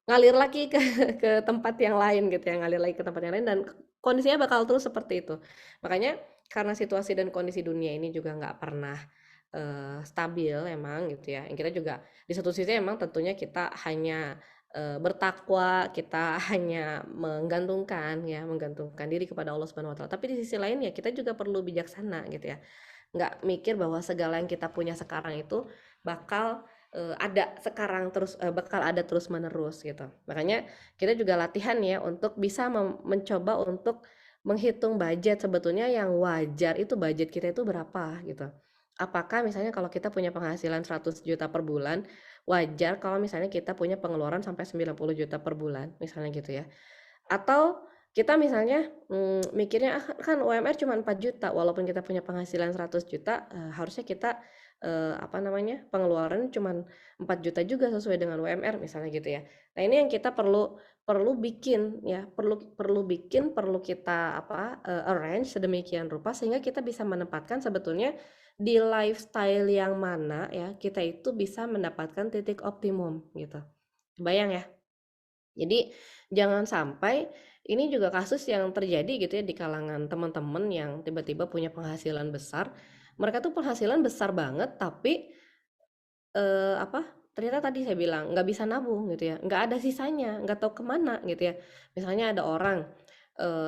C: ngalir lagi ke tempat yang lain gitu ya, ngalir lagi ke tempat yang lain, dan kondisinya bakal terus seperti itu. Makanya karena situasi dan kondisi dunia ini juga nggak pernah stabil emang gitu ya. Kita juga di satu sisi emang tentunya kita hanya bertakwa, kita hanya menggantungkan diri kepada Allah Subhanahu wa taala. Tapi di sisi lain ya kita juga perlu bijaksana gitu ya. Nggak mikir bahwa segala yang kita punya sekarang itu bakal ada sekarang terus, bakal ada terus menerus gitu. Makanya kita juga latihan ya untuk bisa mencoba untuk menghitung budget sebetulnya yang wajar itu, budget kita itu berapa gitu. Apakah misalnya kalau kita punya penghasilan 100 juta per bulan, wajar kalau misalnya kita punya pengeluaran sampai 90 juta per bulan, misalnya gitu ya. Atau kita misalnya mikirnya kan UMR cuma 4 juta, walaupun kita punya penghasilan 100 juta, harusnya kita apa namanya, pengeluaran cuma 4 juta juga sesuai dengan UMR misalnya gitu ya. Nah, ini yang kita perlu bikin ya, perlu kita apa, arrange sedemikian rupa sehingga kita bisa menempatkan sebetulnya di lifestyle yang mana ya, kita itu bisa mendapatkan titik optimum gitu. Kebayang ya? Jadi jangan sampai ini juga kasus yang terjadi gitu ya di kalangan teman-teman yang tiba-tiba punya penghasilan besar. Mereka tuh penghasilan besar banget tapi apa? ternyata tadi saya bilang nggak bisa nabung gitu ya, nggak ada sisanya, nggak tahu kemana gitu ya. Misalnya ada orang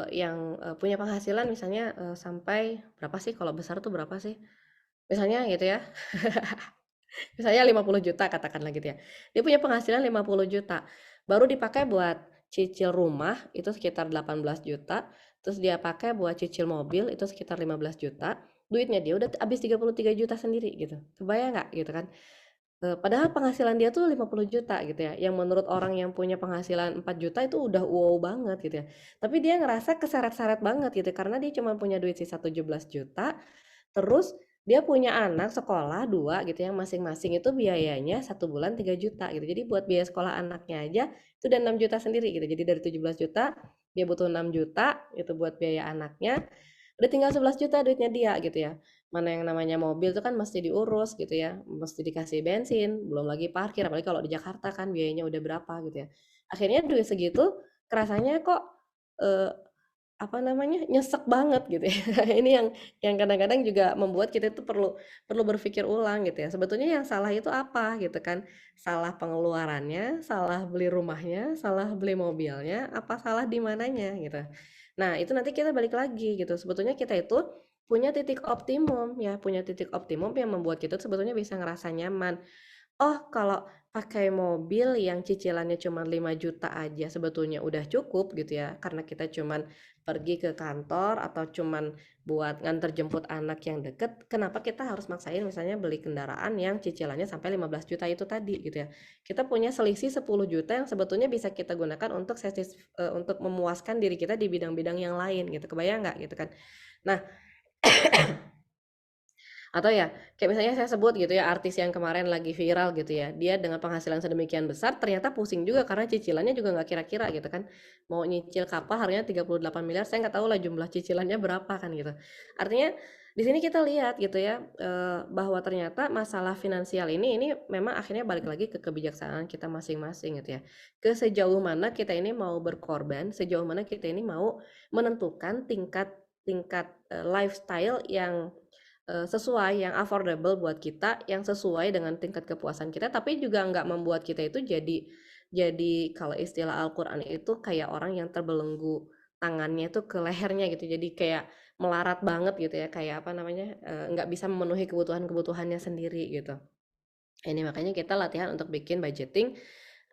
C: yang punya penghasilan misalnya sampai berapa sih, kalau besar tuh berapa sih? Misalnya gitu ya, misalnya 50 juta katakanlah gitu ya. Dia punya penghasilan 50 juta, baru dipakai buat cicil rumah itu sekitar 18 juta, terus dia pakai buat cicil mobil itu sekitar 15 juta, duitnya dia udah habis 33 juta sendiri gitu. Kebayang nggak gitu kan? Padahal penghasilan dia tuh 50 juta gitu ya, yang menurut orang yang punya penghasilan 4 juta itu udah wow banget gitu ya. Tapi dia ngerasa keseret-seret banget gitu karena dia cuma punya duit sisa 17 juta, terus dia punya anak sekolah 2 gitu yang masing-masing itu biayanya 1 bulan 3 juta gitu. Jadi buat biaya sekolah anaknya aja itu udah 6 juta sendiri gitu. Jadi dari 17 juta dia butuh 6 juta itu buat biaya anaknya. Udah tinggal 11 juta duitnya dia gitu ya. Mana yang namanya mobil itu kan mesti diurus gitu ya, mesti dikasih bensin, belum lagi parkir, apalagi kalau di Jakarta kan biayanya udah berapa gitu ya. Akhirnya duit segitu kerasanya kok eh, apa namanya nyesek banget gitu ya. Ini yang kadang-kadang juga membuat kita itu perlu perlu berpikir ulang gitu ya. Sebetulnya yang salah itu apa gitu kan? Salah pengeluarannya, salah beli rumahnya, salah beli mobilnya, apa salah di mananya gitu. Nah, itu nanti kita balik lagi gitu. Sebetulnya kita itu punya titik optimum ya, punya titik optimum yang membuat kita sebetulnya bisa ngerasa nyaman. Oh, kalau pakai mobil yang cicilannya cuma 5 juta aja sebetulnya udah cukup gitu ya, karena kita cuman pergi ke kantor atau cuman buat nganter jemput anak yang deket, kenapa kita harus maksain misalnya beli kendaraan yang cicilannya sampai 15 juta itu tadi gitu ya. Kita punya selisih 10 juta yang sebetulnya bisa kita gunakan untuk untuk memuaskan diri kita di bidang-bidang yang lain gitu. Kebayang nggak gitu kan? Nah, atau ya kayak misalnya saya sebut gitu ya artis yang kemarin lagi viral gitu ya, dia dengan penghasilan sedemikian besar ternyata pusing juga karena cicilannya juga nggak kira-kira gitu kan, mau nyicil kapal harganya 38 miliar, saya nggak tahu lah jumlah cicilannya berapa kan gitu. Artinya di sini kita lihat gitu ya bahwa ternyata masalah finansial ini memang akhirnya balik lagi ke kebijaksanaan kita masing-masing gitu ya, ke sejauh mana kita ini mau berkorban, sejauh mana kita ini mau menentukan tingkat tingkat lifestyle yang sesuai, yang affordable buat kita, yang sesuai dengan tingkat kepuasan kita, tapi juga nggak membuat kita itu jadi kalau istilah Al-Quran itu kayak orang yang terbelenggu tangannya itu ke lehernya gitu, jadi kayak melarat banget gitu ya, kayak apa namanya, nggak bisa memenuhi kebutuhan-kebutuhannya sendiri gitu. Ini makanya kita latihan untuk bikin budgeting,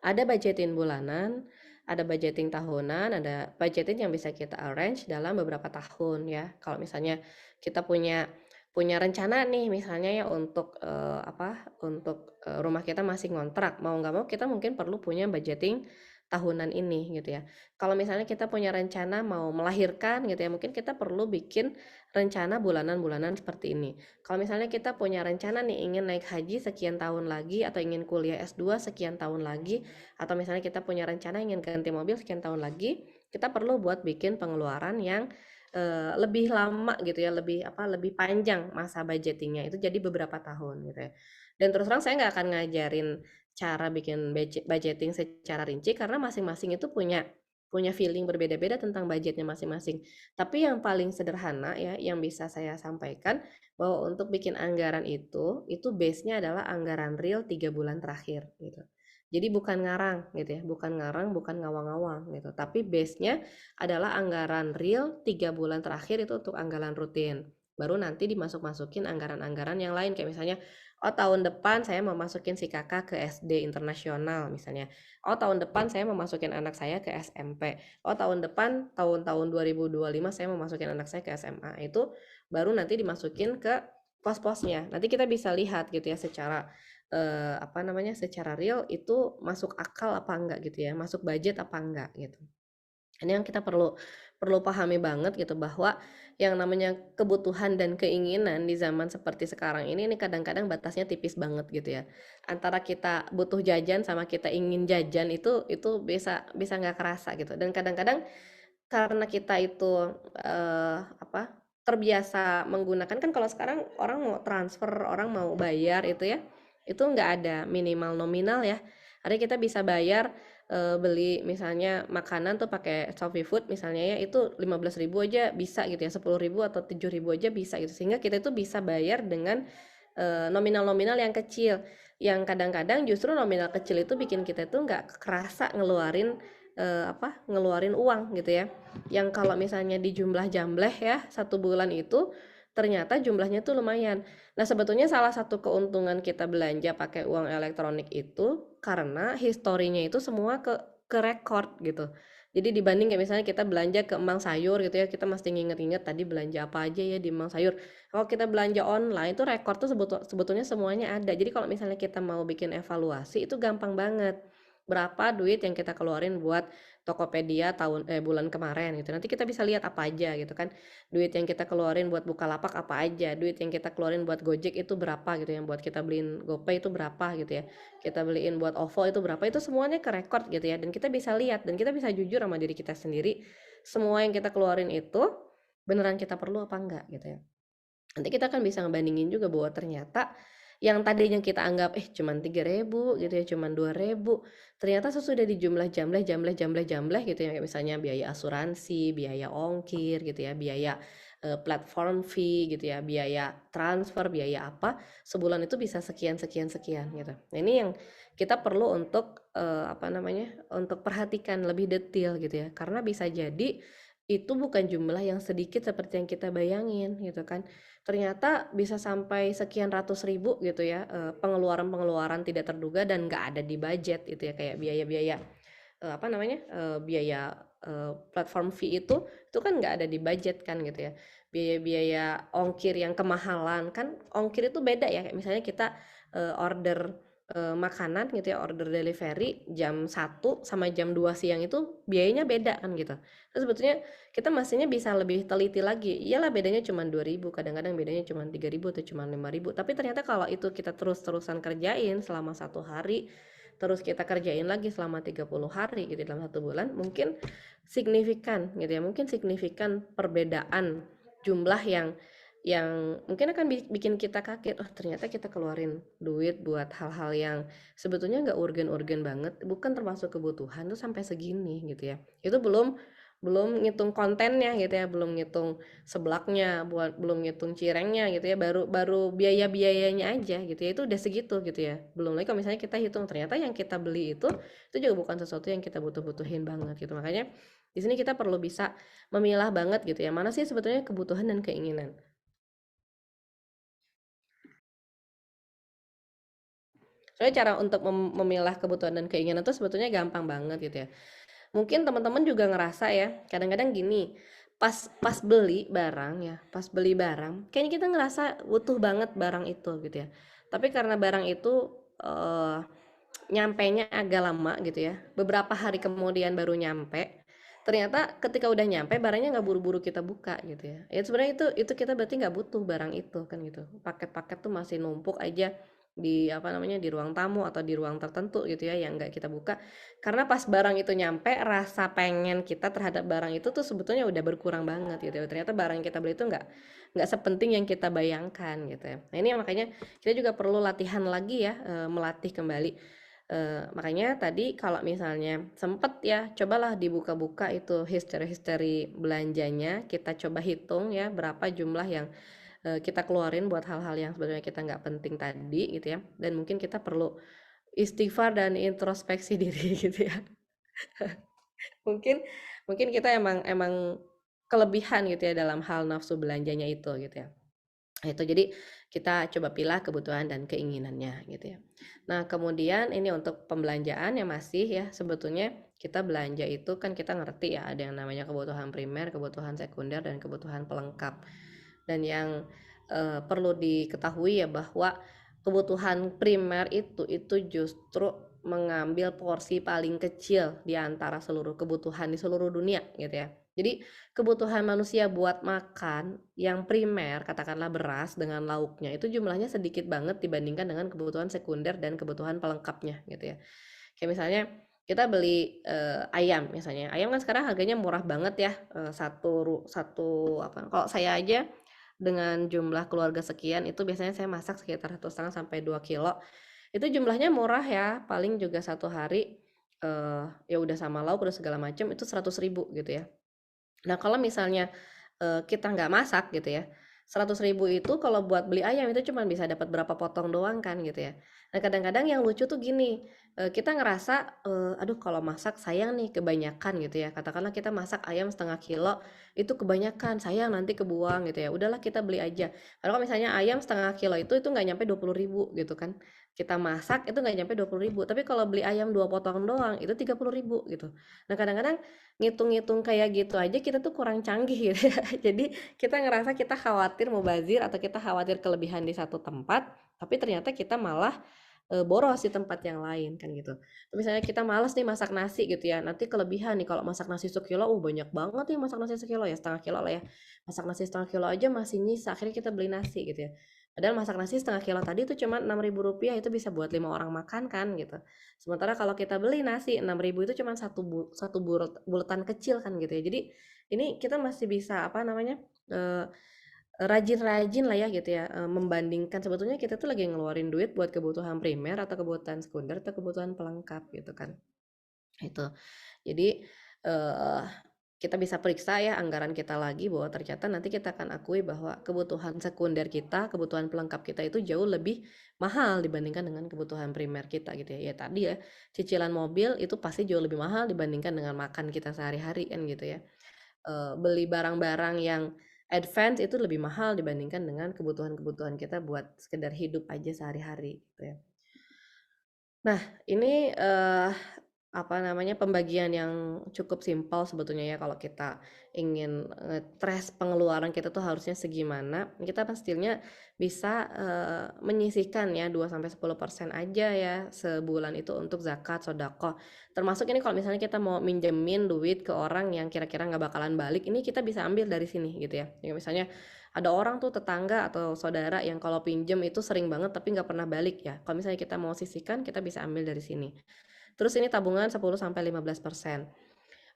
C: ada budgeting bulanan, ada budgeting tahunan, ada budgeting yang bisa kita arrange dalam beberapa tahun ya. Kalau misalnya kita punya rencana nih misalnya ya untuk rumah kita masih ngontrak, mau nggak mau kita mungkin perlu punya budgeting tahunan ini gitu ya. Kalau misalnya kita punya rencana mau melahirkan gitu ya, mungkin kita perlu bikin rencana bulanan-bulanan seperti ini. Kalau misalnya kita punya rencana nih ingin naik haji sekian tahun lagi, atau ingin kuliah S2 sekian tahun lagi, atau misalnya kita punya rencana ingin ganti mobil sekian tahun lagi, kita perlu buat bikin pengeluaran yang lebih lama gitu ya, lebih panjang masa budgetingnya itu, jadi beberapa tahun gitu ya. Dan terus terang saya nggak akan ngajarin cara bikin budgeting secara rinci karena masing-masing itu punya punya feeling berbeda-beda tentang budgetnya masing-masing. Tapi yang paling sederhana ya yang bisa saya sampaikan bahwa untuk bikin anggaran itu base-nya adalah anggaran real 3 bulan terakhir gitu. Jadi bukan ngarang gitu ya, bukan ngarang, bukan ngawang-ngawang gitu. Tapi base-nya adalah anggaran real 3 bulan terakhir itu untuk anggaran rutin. Baru nanti dimasuk-masukin anggaran-anggaran yang lain kayak misalnya, oh tahun depan saya mau masukin si kakak ke SD internasional misalnya. Oh tahun depan saya mau masukin anak saya ke SMP. Oh tahun depan tahun-tahun 2025 saya mau masukin anak saya ke SMA. Itu baru nanti dimasukin ke pos-posnya. Nanti kita bisa lihat gitu ya secara secara real itu masuk akal apa enggak gitu ya, masuk budget apa enggak gitu. Ini yang kita perlu perlu pahami banget gitu bahwa yang namanya kebutuhan dan keinginan di zaman seperti sekarang ini kadang-kadang batasnya tipis banget gitu ya. Antara kita butuh jajan sama kita ingin jajan itu bisa bisa nggak kerasa gitu. Dan kadang-kadang karena kita itu terbiasa menggunakan, kan kalau sekarang orang mau transfer, orang mau bayar itu nggak ada minimal nominal ya. Artinya kita bisa bayar beli misalnya makanan tuh pakai Shopee Food misalnya ya, itu 15.000 aja bisa gitu ya, 10.000 atau 7.000 aja bisa gitu, sehingga kita itu bisa bayar dengan nominal-nominal yang kecil, yang kadang-kadang justru nominal kecil itu bikin kita tuh nggak kerasa ngeluarin uang gitu ya. Yang kalau misalnya di jumlah jambleh ya 1 bulan itu ternyata jumlahnya tuh lumayan. Nah, sebetulnya salah satu keuntungan kita belanja pakai uang elektronik itu karena historinya itu semua ke record gitu. Jadi dibanding kayak misalnya kita belanja ke Emang Sayur gitu ya, kita mesti nginget-nginget tadi belanja apa aja ya di Emang Sayur. Kalau kita belanja online itu record tuh sebetulnya semuanya ada. Jadi kalau misalnya kita mau bikin evaluasi itu gampang banget. Berapa duit yang kita keluarin buat Tokopedia bulan kemarin gitu. Nanti kita bisa lihat apa aja gitu kan. Duit yang kita keluarin buat Bukalapak apa aja, duit yang kita keluarin buat Gojek itu berapa gitu, yang buat kita beliin GoPay itu berapa gitu ya. Kita beliin buat OVO itu berapa, itu semuanya ke record gitu ya. Dan kita bisa lihat dan kita bisa jujur sama diri kita sendiri, semua yang kita keluarin itu beneran kita perlu apa enggak gitu ya. Nanti kita kan bisa ngebandingin juga bahwa ternyata yang tadinya kita anggap cuman 3.000 gitu ya, cuman 2.000, ternyata sesudah di jumlah jambleh gitu ya, kayak misalnya biaya asuransi, biaya ongkir gitu ya, biaya platform fee gitu ya, biaya transfer, biaya apa, sebulan itu bisa sekian gitu. Nah, ini yang kita perlu untuk untuk perhatikan lebih detail gitu ya, karena bisa jadi itu bukan jumlah yang sedikit seperti yang kita bayangin gitu kan. Ternyata bisa sampai sekian ratus ribu gitu ya, pengeluaran-pengeluaran tidak terduga dan nggak ada di budget gitu ya, kayak biaya-biaya biaya platform fee itu kan nggak ada di budget kan gitu ya. Biaya-biaya ongkir yang kemahalan kan, ongkir itu beda ya, kayak misalnya kita order makanan gitu ya, order delivery jam 1 sama jam 2 siang itu biayanya beda kan gitu. Terus sebetulnya kita mestinya bisa lebih teliti lagi. Iyalah bedanya cuma 2.000, kadang-kadang bedanya cuma 3.000 atau cuma 5.000. Tapi ternyata kalau itu kita terus-terusan kerjain selama 1 hari, terus kita kerjain lagi selama 30 hari gitu dalam 1 bulan, mungkin signifikan gitu ya. Mungkin signifikan perbedaan jumlah yang mungkin akan bikin kita kaget. Oh, ternyata kita keluarin duit buat hal-hal yang sebetulnya nggak urgen-urgen banget, bukan termasuk kebutuhan tuh sampai segini gitu ya. Itu belum ngitung kontennya gitu ya, belum ngitung seblaknya, belum ngitung cirengnya gitu ya, baru biaya-biayanya aja gitu ya, itu udah segitu gitu ya. Belum lagi kalau misalnya kita hitung ternyata yang kita beli itu juga bukan sesuatu yang kita butuhin banget gitu. Makanya di sini kita perlu bisa memilah banget gitu ya, mana sih sebetulnya kebutuhan dan keinginan. Soalnya cara untuk memilah kebutuhan dan keinginan itu sebetulnya gampang banget gitu ya. Mungkin teman-teman juga ngerasa ya, kadang-kadang gini, pas beli barang, kayaknya kita ngerasa butuh banget barang itu gitu ya. Tapi karena barang itu nyampenya agak lama gitu ya, beberapa hari kemudian baru nyampe, ternyata ketika udah nyampe barangnya nggak buru-buru kita buka gitu ya. Ya sebenarnya itu kita berarti nggak butuh barang itu kan gitu. Paket-paket tuh masih numpuk aja di di ruang tamu atau di ruang tertentu gitu ya, yang nggak kita buka. Karena pas barang itu nyampe, rasa pengen kita terhadap barang itu tuh sebetulnya udah berkurang banget gitu ya. Ternyata barang yang kita beli itu nggak sepenting yang kita bayangkan gitu ya. Nah, ini makanya kita juga perlu latihan lagi ya, melatih kembali. Makanya tadi kalau misalnya sempet ya, cobalah dibuka-buka itu history belanjanya, kita coba hitung ya berapa jumlah yang kita keluarin buat hal-hal yang sebenarnya kita nggak penting tadi gitu ya, dan mungkin kita perlu istighfar dan introspeksi diri gitu ya. mungkin kita emang kelebihan gitu ya dalam hal nafsu belanjanya itu gitu ya. Itu jadi kita coba pilih kebutuhan dan keinginannya gitu ya. Nah, kemudian ini untuk pembelanjaan yang masih ya, sebetulnya kita belanja itu kan kita ngerti ya, ada yang namanya kebutuhan primer, kebutuhan sekunder, dan kebutuhan pelengkap. Dan yang perlu diketahui ya bahwa kebutuhan primer itu justru mengambil porsi paling kecil di antara seluruh kebutuhan di seluruh dunia gitu ya. Jadi kebutuhan manusia buat makan yang primer, katakanlah beras dengan lauknya, itu jumlahnya sedikit banget dibandingkan dengan kebutuhan sekunder dan kebutuhan pelengkapnya gitu ya. Kayak misalnya kita beli ayam misalnya. Ayam kan sekarang harganya murah banget ya. Kalau saya aja dengan jumlah keluarga sekian itu biasanya saya masak sekitar 1,5 sampai 2 kilo. Itu jumlahnya murah ya, paling juga 1 hari ya udah sama lauk udah segala macam itu 100.000 gitu ya. Nah, kalau misalnya kita nggak masak gitu ya, 100.000 itu kalau buat beli ayam itu cuma bisa dapat berapa potong doang kan gitu ya. Nah kadang-kadang yang lucu tuh gini, kita ngerasa, aduh kalau masak sayang nih kebanyakan gitu ya. Katakanlah kita masak ayam 1/2 kilo, itu kebanyakan, sayang nanti kebuang gitu ya. Udahlah kita beli aja. Karena kalau misalnya ayam 1/2 kilo itu nggak nyampe 20.000 gitu kan. Kita masak itu nggak nyampe 20.000, tapi kalau beli ayam 2 potong doang itu 30.000 gitu. Nah kadang-kadang ngitung-ngitung kayak gitu aja kita tuh kurang canggih gitu ya. Jadi kita ngerasa kita khawatir mubazir atau kita khawatir kelebihan di satu tempat, tapi ternyata kita malah boros di tempat yang lain kan gitu. Misalnya kita males nih masak nasi gitu ya, nanti kelebihan nih kalau masak nasi sekilo, banyak banget nih masak nasi sekilo ya, 1/2 kilo lah ya. Masak nasi 1/2 kilo aja masih nyisa, akhirnya kita beli nasi gitu ya. Padahal masak nasi 1/2 kilo tadi itu cuma 6.000 rupiah, itu bisa buat 5 orang makan kan gitu. Sementara kalau kita beli nasi 6.000 itu cuma satu bulatan kecil kan gitu ya. Jadi ini kita masih bisa apa namanya, rajin-rajin lah ya gitu ya, membandingkan sebetulnya kita tuh lagi ngeluarin duit buat kebutuhan primer atau kebutuhan sekunder atau kebutuhan pelengkap gitu kan. Itu. Jadi, eee, kita bisa periksa ya anggaran kita lagi bahwa ternyata nanti kita akan akui bahwa kebutuhan sekunder kita, kebutuhan pelengkap kita itu jauh lebih mahal dibandingkan dengan kebutuhan primer kita gitu ya. Ya tadi ya, cicilan mobil itu pasti jauh lebih mahal dibandingkan dengan makan kita sehari-hari kan gitu ya. Beli barang-barang yang advance itu lebih mahal dibandingkan dengan kebutuhan-kebutuhan kita buat sekedar hidup aja sehari-hari gitu ya. Nah, ini apa namanya, pembagian yang cukup simpel sebetulnya ya kalau kita ingin trace pengeluaran kita tuh harusnya segimana. Kita pastinya bisa menyisihkan ya 2-10% aja ya sebulan itu untuk zakat, sedekah. Termasuk ini kalau misalnya kita mau minjemin duit ke orang yang kira-kira nggak bakalan balik, ini kita bisa ambil dari sini gitu ya. Ya misalnya ada orang tuh tetangga atau saudara yang kalau pinjem itu sering banget tapi nggak pernah balik ya. Kalau misalnya kita mau sisihkan, kita bisa ambil dari sini. Terus ini tabungan 10-15%.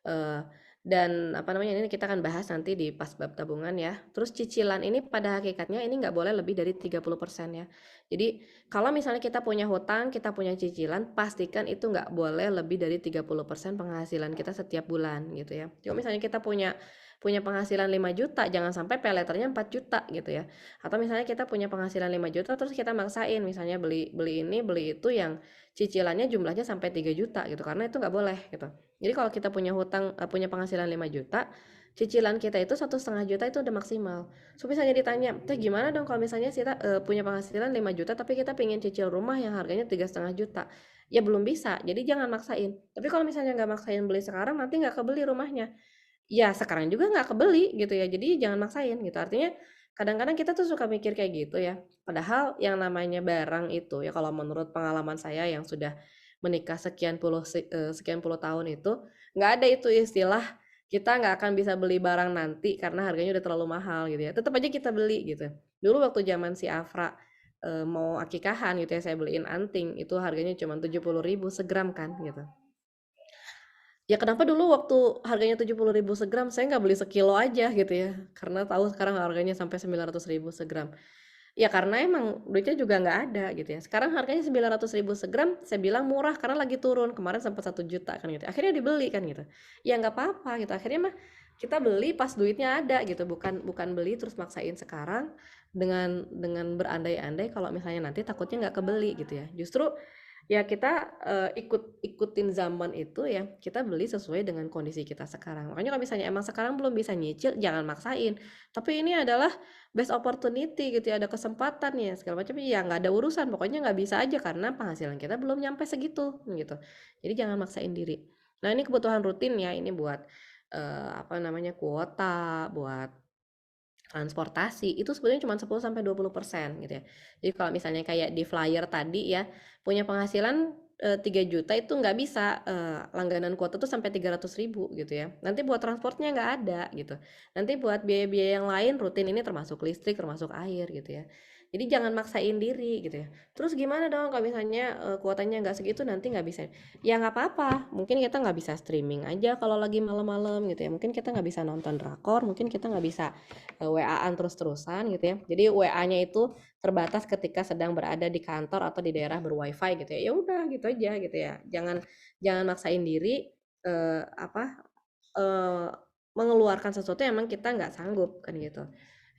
C: Eh, dan apa namanya, ini kita akan bahas nanti di pas bab tabungan ya. Terus cicilan ini pada hakikatnya ini nggak boleh lebih dari 30% ya. Jadi kalau misalnya kita punya hutang, kita punya cicilan, pastikan itu nggak boleh lebih dari 30% penghasilan kita setiap bulan gitu ya. Kalau misalnya kita punya punya penghasilan 5 juta, jangan sampai pay letternya 4 juta gitu ya. Atau misalnya kita punya penghasilan 5 juta terus kita maksain misalnya beli beli ini, beli itu yang cicilannya jumlahnya sampai 3 juta gitu, karena itu nggak boleh gitu. Jadi kalau kita punya hutang, punya penghasilan 5 juta, cicilan kita itu 1,5 juta itu udah maksimal. So misalnya ditanya, teh gimana dong kalau misalnya kita punya penghasilan 5 juta tapi kita pengen cicil rumah yang harganya 3,5 juta? Ya belum bisa, jadi jangan maksain. Tapi kalau misalnya nggak maksain beli sekarang, nanti nggak kebeli rumahnya. Ya sekarang juga nggak kebeli gitu ya, jadi jangan maksain gitu. Artinya kadang-kadang kita tuh suka mikir kayak gitu ya. Padahal yang namanya barang itu ya kalau menurut pengalaman saya yang sudah menikah sekian puluh tahun itu, nggak ada itu istilah kita nggak akan bisa beli barang nanti karena harganya udah terlalu mahal gitu ya. Tetap aja kita beli gitu. Dulu waktu zaman si Afra mau akikahan gitu ya, saya beliin anting itu harganya cuma 70.000 segram kan gitu. Ya kenapa dulu waktu harganya 70.000 segram saya nggak beli sekilo aja gitu ya, karena tahu sekarang harganya sampai 900.000 segram. Ya karena emang duitnya juga nggak ada gitu ya. Sekarang harganya 900.000 segram, saya bilang murah karena lagi turun. Kemarin sempat 1 juta kan gitu. Akhirnya dibeli kan gitu. Ya nggak apa-apa gitu. Akhirnya mah kita beli pas duitnya ada gitu. Bukan bukan beli terus maksain sekarang dengan berandai-andai kalau misalnya nanti takutnya nggak kebeli gitu ya. Justru ya kita ikutin zaman itu ya, kita beli sesuai dengan kondisi kita sekarang. Makanya kalau misalnya emang sekarang belum bisa nyicil, jangan maksain. Tapi ini adalah best opportunity gitu ya, ada kesempatan ya segala macam, ya nggak ada urusan, pokoknya nggak bisa aja karena penghasilan kita belum nyampe segitu gitu. Jadi jangan maksain diri. Nah ini kebutuhan rutin ya, ini buat apa namanya, kuota, buat transportasi itu sebenarnya cuma 10-20% gitu ya. Jadi kalau misalnya kayak di flyer tadi ya, punya penghasilan 3 juta itu nggak bisa langganan kuota tuh sampai 300.000 gitu ya. Nanti buat transportnya nggak ada gitu. Nanti buat biaya-biaya yang lain rutin ini termasuk listrik, termasuk air gitu ya. Jadi jangan maksain diri gitu ya. Terus gimana dong kalau misalnya kuotanya nggak segitu nanti nggak bisa? Ya nggak apa-apa, mungkin kita nggak bisa streaming aja kalau lagi malam-malam gitu ya. Mungkin kita nggak bisa nonton drakor, mungkin kita nggak bisa WA-an terus-terusan gitu ya. Jadi WA-nya itu terbatas ketika sedang berada di kantor atau di daerah berwifi gitu ya. Ya udah gitu aja gitu ya. Jangan jangan maksain diri apa mengeluarkan sesuatu yang emang kita nggak sanggup kan gitu.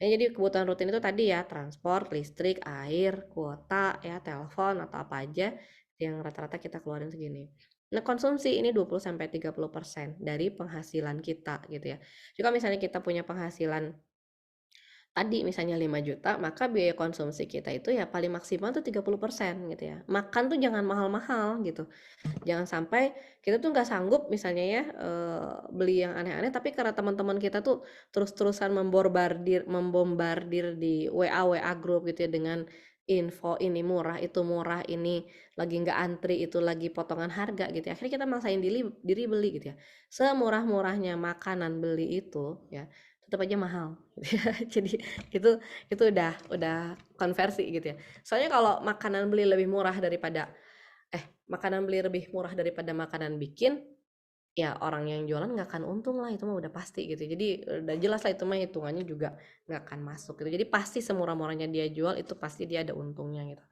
C: Jadi kebutuhan rutin itu tadi ya, transport, listrik, air, kuota, ya, telepon atau apa aja yang rata-rata kita keluarin segini. Nah, konsumsi ini 20-30% dari penghasilan kita gitu ya. Jika misalnya kita punya penghasilan tadi misalnya 5 juta, maka biaya konsumsi kita itu ya paling maksimal tuh 30% gitu ya. Makan tuh jangan mahal-mahal gitu. Jangan sampai kita tuh nggak sanggup misalnya ya beli yang aneh-aneh, tapi karena teman-teman kita tuh terus-terusan membombardir di WA grup gitu ya dengan info ini murah, itu murah, ini lagi nggak antri, itu lagi potongan harga gitu ya. Akhirnya kita maksain diri beli gitu ya. Semurah-murahnya makanan beli itu ya tetap aja mahal gitu ya. Jadi itu udah konversi gitu ya. Soalnya kalau makanan beli lebih murah daripada makanan beli lebih murah daripada makanan bikin, ya orang yang jualan nggak akan untung lah, itu mah udah pasti gitu. Jadi udah jelas lah itu mah hitungannya juga nggak akan masuk gitu. Jadi pasti semurah-murahnya dia jual itu pasti dia ada untungnya gitu.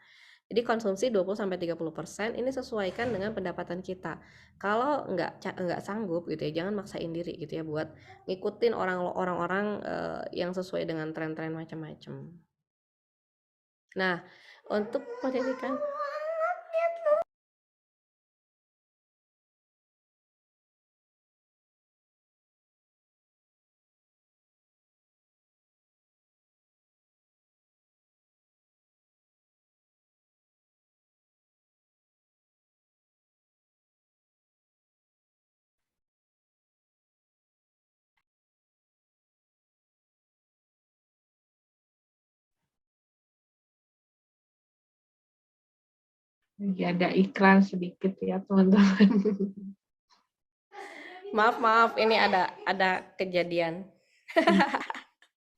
C: Jadi konsumsi 20-30% ini sesuaikan dengan pendapatan kita. Kalau nggak sanggup gitu ya, jangan maksain diri gitu ya buat ngikutin orang-orang yang sesuai dengan tren-tren macam-macam. Nah, untuk pendidikan
A: ada iklan sedikit ya teman-teman.
C: maaf ini ada kejadian.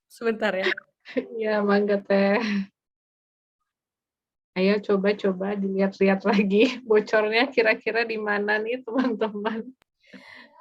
C: Sebentar ya.
A: Ya, mangga teh. Ayo coba-coba dilihat-lihat lagi bocornya kira-kira di mana nih teman-teman.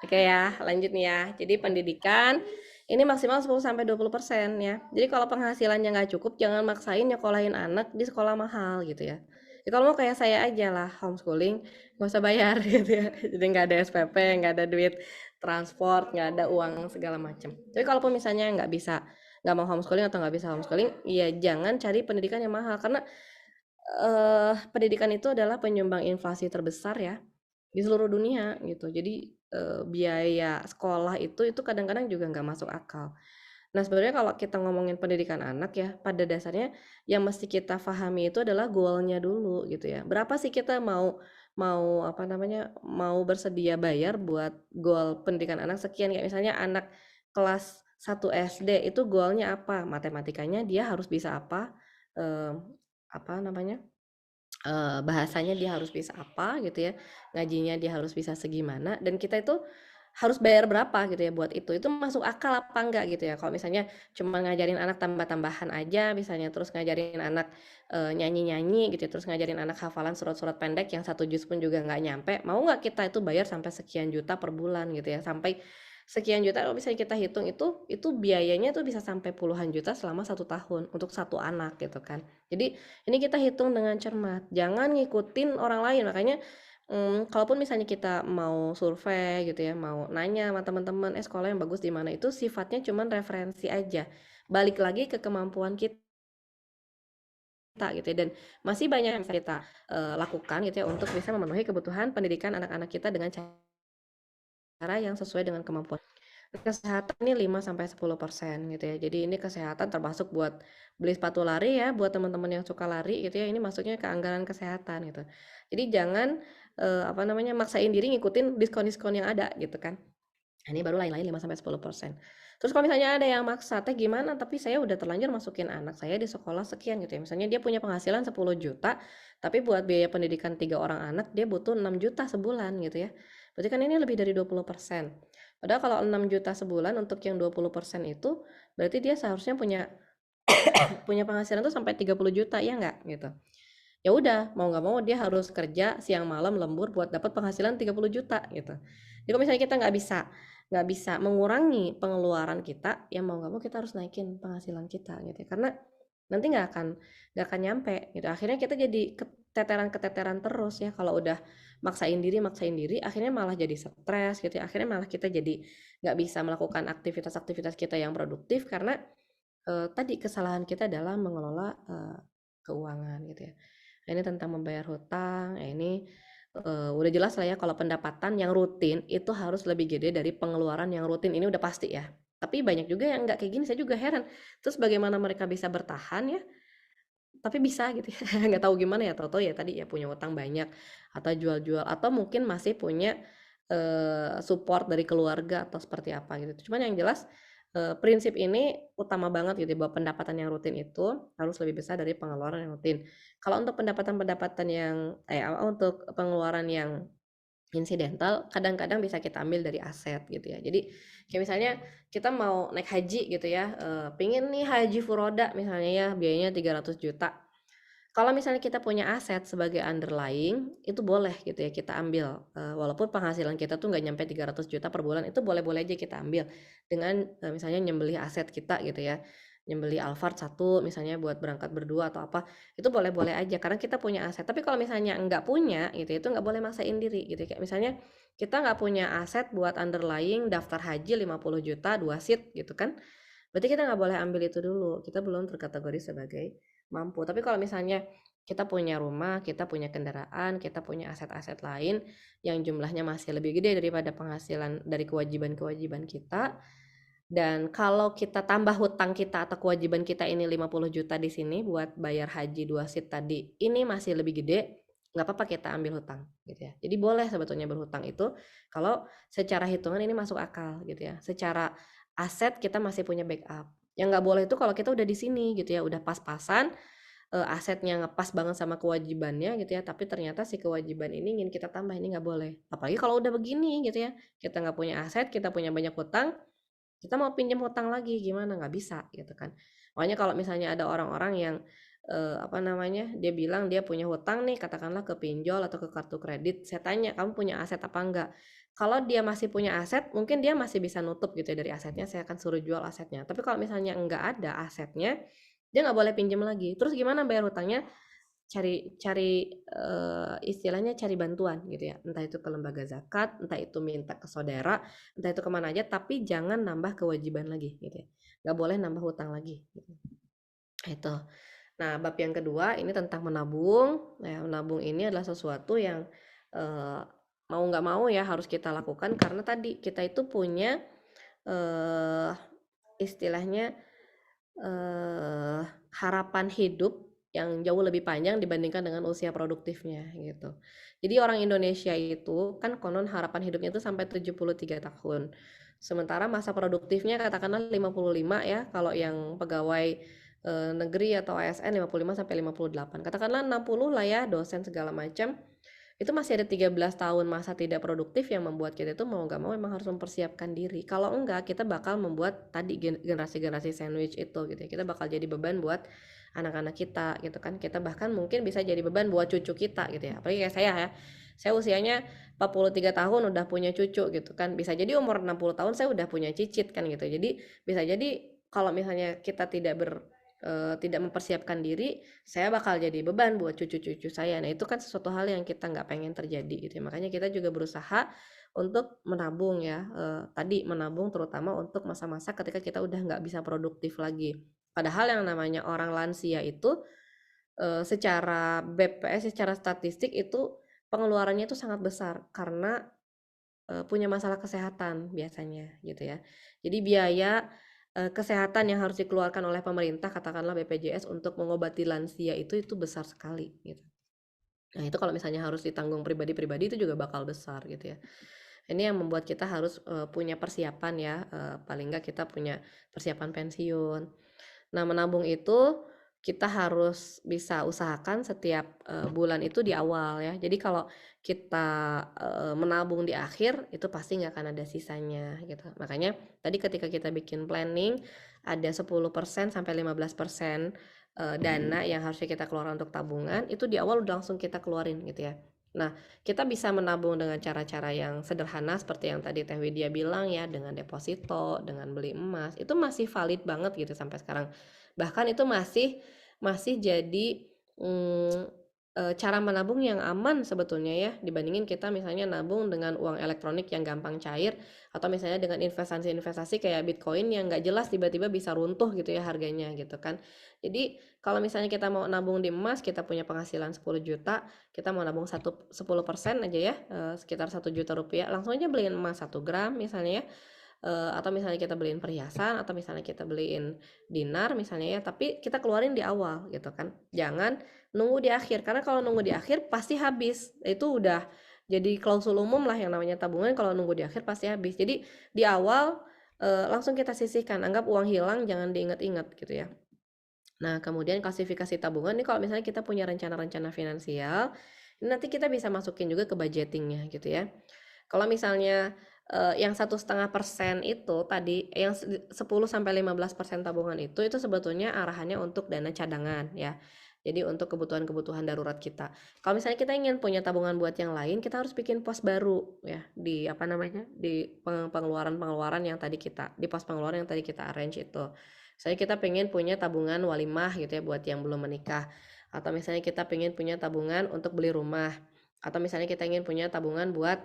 C: Oke ya, lanjut nih ya. Jadi pendidikan ini maksimal 10-20% ya. Jadi kalau penghasilannya nggak cukup, jangan maksain nyekolahin anak di sekolah mahal gitu ya. Jadi kalau mau kayak saya aja lah, homeschooling, nggak usah bayar gitu ya. Jadi nggak ada SPP, nggak ada duit transport, nggak ada uang segala macam. Tapi kalaupun misalnya nggak mau homeschooling atau nggak bisa homeschooling, ya jangan cari pendidikan yang mahal karena pendidikan itu adalah penyumbang inflasi terbesar ya di seluruh dunia gitu. Jadi biaya sekolah itu kadang-kadang juga nggak masuk akal. Nah sebenarnya kalau kita ngomongin pendidikan anak ya, pada dasarnya yang mesti kita pahami itu adalah goalnya dulu gitu ya. Berapa sih kita mau mau apa namanya mau bersedia bayar buat goal pendidikan anak sekian, kayak misalnya anak kelas 1 SD itu goalnya apa? Matematikanya dia harus bisa apa? Eh, apa namanya? Bahasanya dia harus bisa apa gitu ya, ngajinya dia harus bisa segimana, dan kita itu harus bayar berapa gitu ya buat itu masuk akal apa enggak gitu ya. Kalau misalnya cuma ngajarin anak tambah-tambahan aja misalnya, terus ngajarin anak nyanyi-nyanyi gitu ya, terus ngajarin anak hafalan surat-surat pendek yang 1 juz pun juga nggak nyampe, mau nggak kita itu bayar sampai sekian juta per bulan gitu ya, sampai sekian juta. Kalau misalnya kita hitung itu biayanya tuh bisa sampai puluhan juta selama 1 tahun untuk satu anak gitu kan. Jadi ini kita hitung dengan cermat, jangan ngikutin orang lain. Makanya kalaupun misalnya kita mau survei gitu ya, mau nanya sama teman-teman, sekolah yang bagus di mana, itu sifatnya cuman referensi aja. Balik lagi ke kemampuan kita gitu ya, dan masih banyak yang bisa kita lakukan gitu ya untuk bisa memenuhi kebutuhan pendidikan anak-anak kita dengan cara yang sesuai dengan kemampuan. Kesehatan ini 5-10% gitu ya. Jadi ini kesehatan termasuk buat beli sepatu lari ya, buat teman-teman yang suka lari gitu ya. Ini masuknya ke anggaran kesehatan gitu. Jadi jangan maksain diri ngikutin diskon-diskon yang ada gitu kan. Ini baru lain-lain 5-10%. Terus kalau misalnya ada yang maksa, teh gimana? Tapi saya udah terlanjur masukin anak saya di sekolah sekian gitu ya. Misalnya dia punya penghasilan 10 juta, tapi buat biaya pendidikan 3 orang anak dia butuh 6 juta sebulan gitu ya. Berarti kan ini lebih dari 20%. Padahal kalau 6 juta sebulan untuk yang 20% itu, berarti dia seharusnya punya penghasilan tuh sampai 30 juta ya enggak gitu. Ya udah, mau nggak mau dia harus kerja siang malam lembur buat dapat penghasilan 30 juta gitu. Jadi kalau misalnya kita nggak bisa mengurangi pengeluaran kita, ya mau nggak mau kita harus naikin penghasilan kita gitu ya. Karena nanti nggak akan nyampe gitu. Akhirnya kita jadi keteteran terus ya, kalau udah maksain diri, akhirnya malah jadi stres gitu ya. Akhirnya malah kita jadi nggak bisa melakukan aktivitas-aktivitas kita yang produktif karena tadi kesalahan kita adalah mengelola keuangan gitu ya. Nah, ini tentang membayar hutang. Ini udah jelas lah ya kalau pendapatan yang rutin itu harus lebih gede dari pengeluaran yang rutin. Ini udah pasti ya. Tapi banyak juga yang nggak kayak gini, saya juga heran. Terus bagaimana mereka bisa bertahan ya? Tapi bisa gitu ya, nggak tahu gimana ya, tahu-tahu ya tadi ya punya utang banyak atau jual-jual atau mungkin masih punya support dari keluarga atau seperti apa gitu. Cuman yang jelas prinsip ini utama banget gitu bahwa pendapatan yang rutin itu harus lebih besar dari pengeluaran yang rutin. Kalau untuk pendapatan-pendapatan yang untuk pengeluaran yang insidental kadang-kadang bisa kita ambil dari aset gitu ya. Jadi kayak misalnya kita mau naik haji gitu ya, pingin nih haji furoda misalnya ya biayanya 300 juta. Kalau misalnya kita punya aset sebagai underlying, itu boleh gitu ya kita ambil, walaupun penghasilan kita tuh nggak nyampe 300 juta per bulan, itu boleh-boleh aja kita ambil dengan misalnya nyembelih aset kita gitu ya, nyembelih Alphard 1 misalnya buat berangkat berdua atau apa, itu boleh-boleh aja karena kita punya aset. Tapi kalau misalnya nggak punya gitu, itu nggak boleh maksain diri gitu. Kayak misalnya kita nggak punya aset buat underlying daftar haji 50 juta 2 seat gitu kan, berarti kita nggak boleh ambil itu dulu, kita belum terkategori sebagai mampu. Tapi kalau misalnya kita punya rumah, kita punya kendaraan, kita punya aset-aset lain yang jumlahnya masih lebih gede daripada penghasilan dari kewajiban-kewajiban kita, dan kalau kita tambah hutang kita atau kewajiban kita ini 50 juta di sini buat bayar haji 2 seat tadi, ini masih lebih gede, nggak apa-apa kita ambil hutang gitu ya. Jadi boleh sebetulnya berhutang itu kalau secara hitungan ini masuk akal gitu ya. Secara aset kita masih punya backup. Yang nggak boleh itu kalau kita udah di sini gitu ya, udah pas-pasan, asetnya ngepas banget sama kewajibannya gitu ya, tapi ternyata si kewajiban ini ingin kita tambah, ini nggak boleh. Apalagi kalau udah begini gitu ya, kita nggak punya aset, kita punya banyak hutang, kita mau pinjam hutang lagi gimana, nggak bisa gitu kan. Makanya kalau misalnya ada orang-orang yang dia bilang dia punya hutang nih katakanlah ke pinjol atau ke kartu kredit, saya tanya kamu punya aset apa enggak. Kalau dia masih punya aset mungkin dia masih bisa nutup gitu ya dari asetnya, saya akan suruh jual asetnya. Tapi kalau misalnya enggak ada asetnya, dia nggak boleh pinjam lagi. Terus gimana bayar hutangnya? Cari cari istilahnya cari bantuan gitu ya, entah itu ke lembaga zakat, entah itu minta ke saudara, entah itu kemana aja, tapi jangan nambah kewajiban lagi gitu ya, nggak boleh nambah hutang lagi gitu. Itu. Nah, bab yang kedua ini tentang menabung. Nah, menabung ini adalah sesuatu yang mau nggak mau ya harus kita lakukan karena tadi kita itu punya istilahnya harapan hidup yang jauh lebih panjang dibandingkan dengan usia produktifnya gitu. Jadi orang Indonesia itu kan konon harapan hidupnya itu sampai 73 tahun. Sementara masa produktifnya katakanlah 55 ya, kalau yang pegawai negeri atau ASN 55 sampai 58. Katakanlah 60 lah ya, dosen segala macam. Itu masih ada 13 tahun masa tidak produktif yang membuat kita itu mau nggak mau memang harus mempersiapkan diri. Kalau enggak, kita bakal membuat tadi generasi-generasi sandwich itu gitu ya. Kita bakal jadi beban buat anak-anak kita gitu kan. Kita bahkan mungkin bisa jadi beban buat cucu kita gitu ya. Apalagi kayak saya ya. Saya usianya 43 tahun udah punya cucu gitu kan. Bisa jadi umur 60 tahun saya udah punya cicit kan gitu. Jadi bisa jadi kalau misalnya kita tidak mempersiapkan diri, saya bakal jadi beban buat cucu-cucu saya. Nah itu kan sesuatu hal yang kita nggak pengen terjadi gitu ya. Makanya kita juga berusaha untuk menabung ya. Tadi menabung terutama untuk masa-masa ketika kita udah nggak bisa produktif lagi. Padahal yang namanya orang lansia itu secara BPS, secara statistik itu pengeluarannya itu sangat besar karena punya masalah kesehatan biasanya gitu ya. Jadi biaya kesehatan yang harus dikeluarkan oleh pemerintah katakanlah BPJS untuk mengobati lansia itu besar sekali gitu. Nah itu kalau misalnya harus ditanggung pribadi-pribadi itu juga bakal besar gitu ya. Ini yang membuat kita harus punya persiapan ya, paling nggak kita punya persiapan pensiun. Nah menabung itu kita harus bisa usahakan setiap bulan itu di awal ya. Jadi kalau kita menabung di akhir itu pasti nggak akan ada sisanya gitu. Makanya tadi ketika kita bikin planning ada 10% sampai 15% dana yang harusnya kita keluarkan untuk tabungan itu di awal udah langsung kita keluarin gitu ya. Nah, kita bisa menabung dengan cara-cara yang sederhana seperti yang tadi Teh Widya bilang ya, dengan deposito, dengan beli emas. Itu masih valid banget gitu sampai sekarang. Bahkan itu masih jadi cara menabung yang aman sebetulnya ya, dibandingin kita misalnya nabung dengan uang elektronik yang gampang cair, atau misalnya dengan investasi-investasi kayak Bitcoin yang nggak jelas tiba-tiba bisa runtuh gitu ya harganya gitu kan. Jadi kalau misalnya kita mau nabung di emas, kita punya penghasilan 10 juta, kita mau nabung 10% aja ya, sekitar 1 juta rupiah, langsung aja beliin emas 1 gram misalnya ya. Atau misalnya kita beliin perhiasan, atau misalnya kita beliin dinar misalnya ya, tapi kita keluarin di awal gitu kan. Jangan nunggu di akhir, karena kalau nunggu di akhir pasti habis. Itu udah jadi klausul umum lah yang namanya tabungan, kalau nunggu di akhir pasti habis. Jadi di awal langsung kita sisihkan, anggap uang hilang jangan diingat-ingat gitu ya. Nah, kemudian klasifikasi tabungan nih, kalau misalnya kita punya rencana-rencana finansial, nanti kita bisa masukin juga ke budgetingnya gitu ya. Kalau misalnya yang 1,5% itu tadi, yang 10-15% tabungan itu sebetulnya arahannya untuk dana cadangan ya. Jadi untuk kebutuhan-kebutuhan darurat kita. Kalau misalnya kita ingin punya tabungan buat yang lain, kita harus bikin pos baru ya di apa namanya, di pengeluaran-pengeluaran yang tadi kita, di pos pengeluaran yang tadi kita arrange itu. Misalnya kita pengen punya tabungan walimah gitu ya buat yang belum menikah, atau misalnya kita pengen punya tabungan untuk beli rumah, atau misalnya kita ingin punya tabungan buat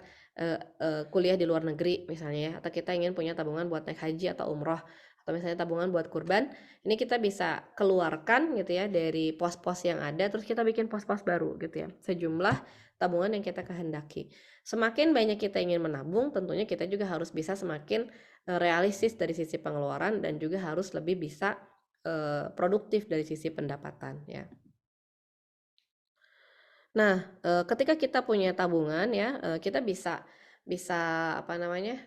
C: kuliah di luar negeri misalnya ya, atau kita ingin punya tabungan buat naik haji atau umroh, atau misalnya tabungan buat kurban. Ini kita bisa keluarkan gitu ya dari pos-pos yang ada, terus kita bikin pos-pos baru gitu ya, sejumlah tabungan yang kita kehendaki. Semakin banyak kita ingin menabung, tentunya kita juga harus bisa semakin realistis dari sisi pengeluaran, dan juga harus lebih bisa produktif dari sisi pendapatan ya. Nah, ketika kita punya tabungan ya, kita bisa apa namanya,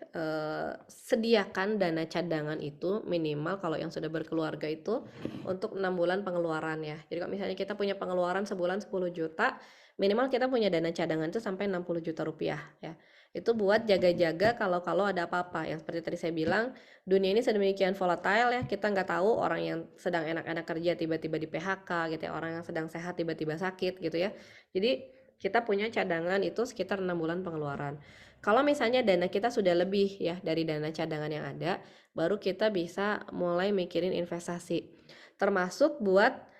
C: sediakan dana cadangan itu minimal kalau yang sudah berkeluarga itu untuk 6 bulan pengeluaran ya. Jadi kalau misalnya kita punya pengeluaran sebulan 10 juta, minimal kita punya dana cadangan itu sampai 60 juta rupiah ya. Itu buat jaga-jaga kalau ada apa-apa, yang seperti tadi saya bilang, dunia ini sedemikian volatile ya, kita nggak tahu orang yang sedang enak-enak kerja tiba-tiba di PHK gitu ya, orang yang sedang sehat tiba-tiba sakit gitu ya. Jadi kita punya cadangan itu sekitar 6 bulan pengeluaran. Kalau misalnya dana kita sudah lebih ya dari dana cadangan yang ada, baru kita bisa mulai mikirin investasi. Termasuk buat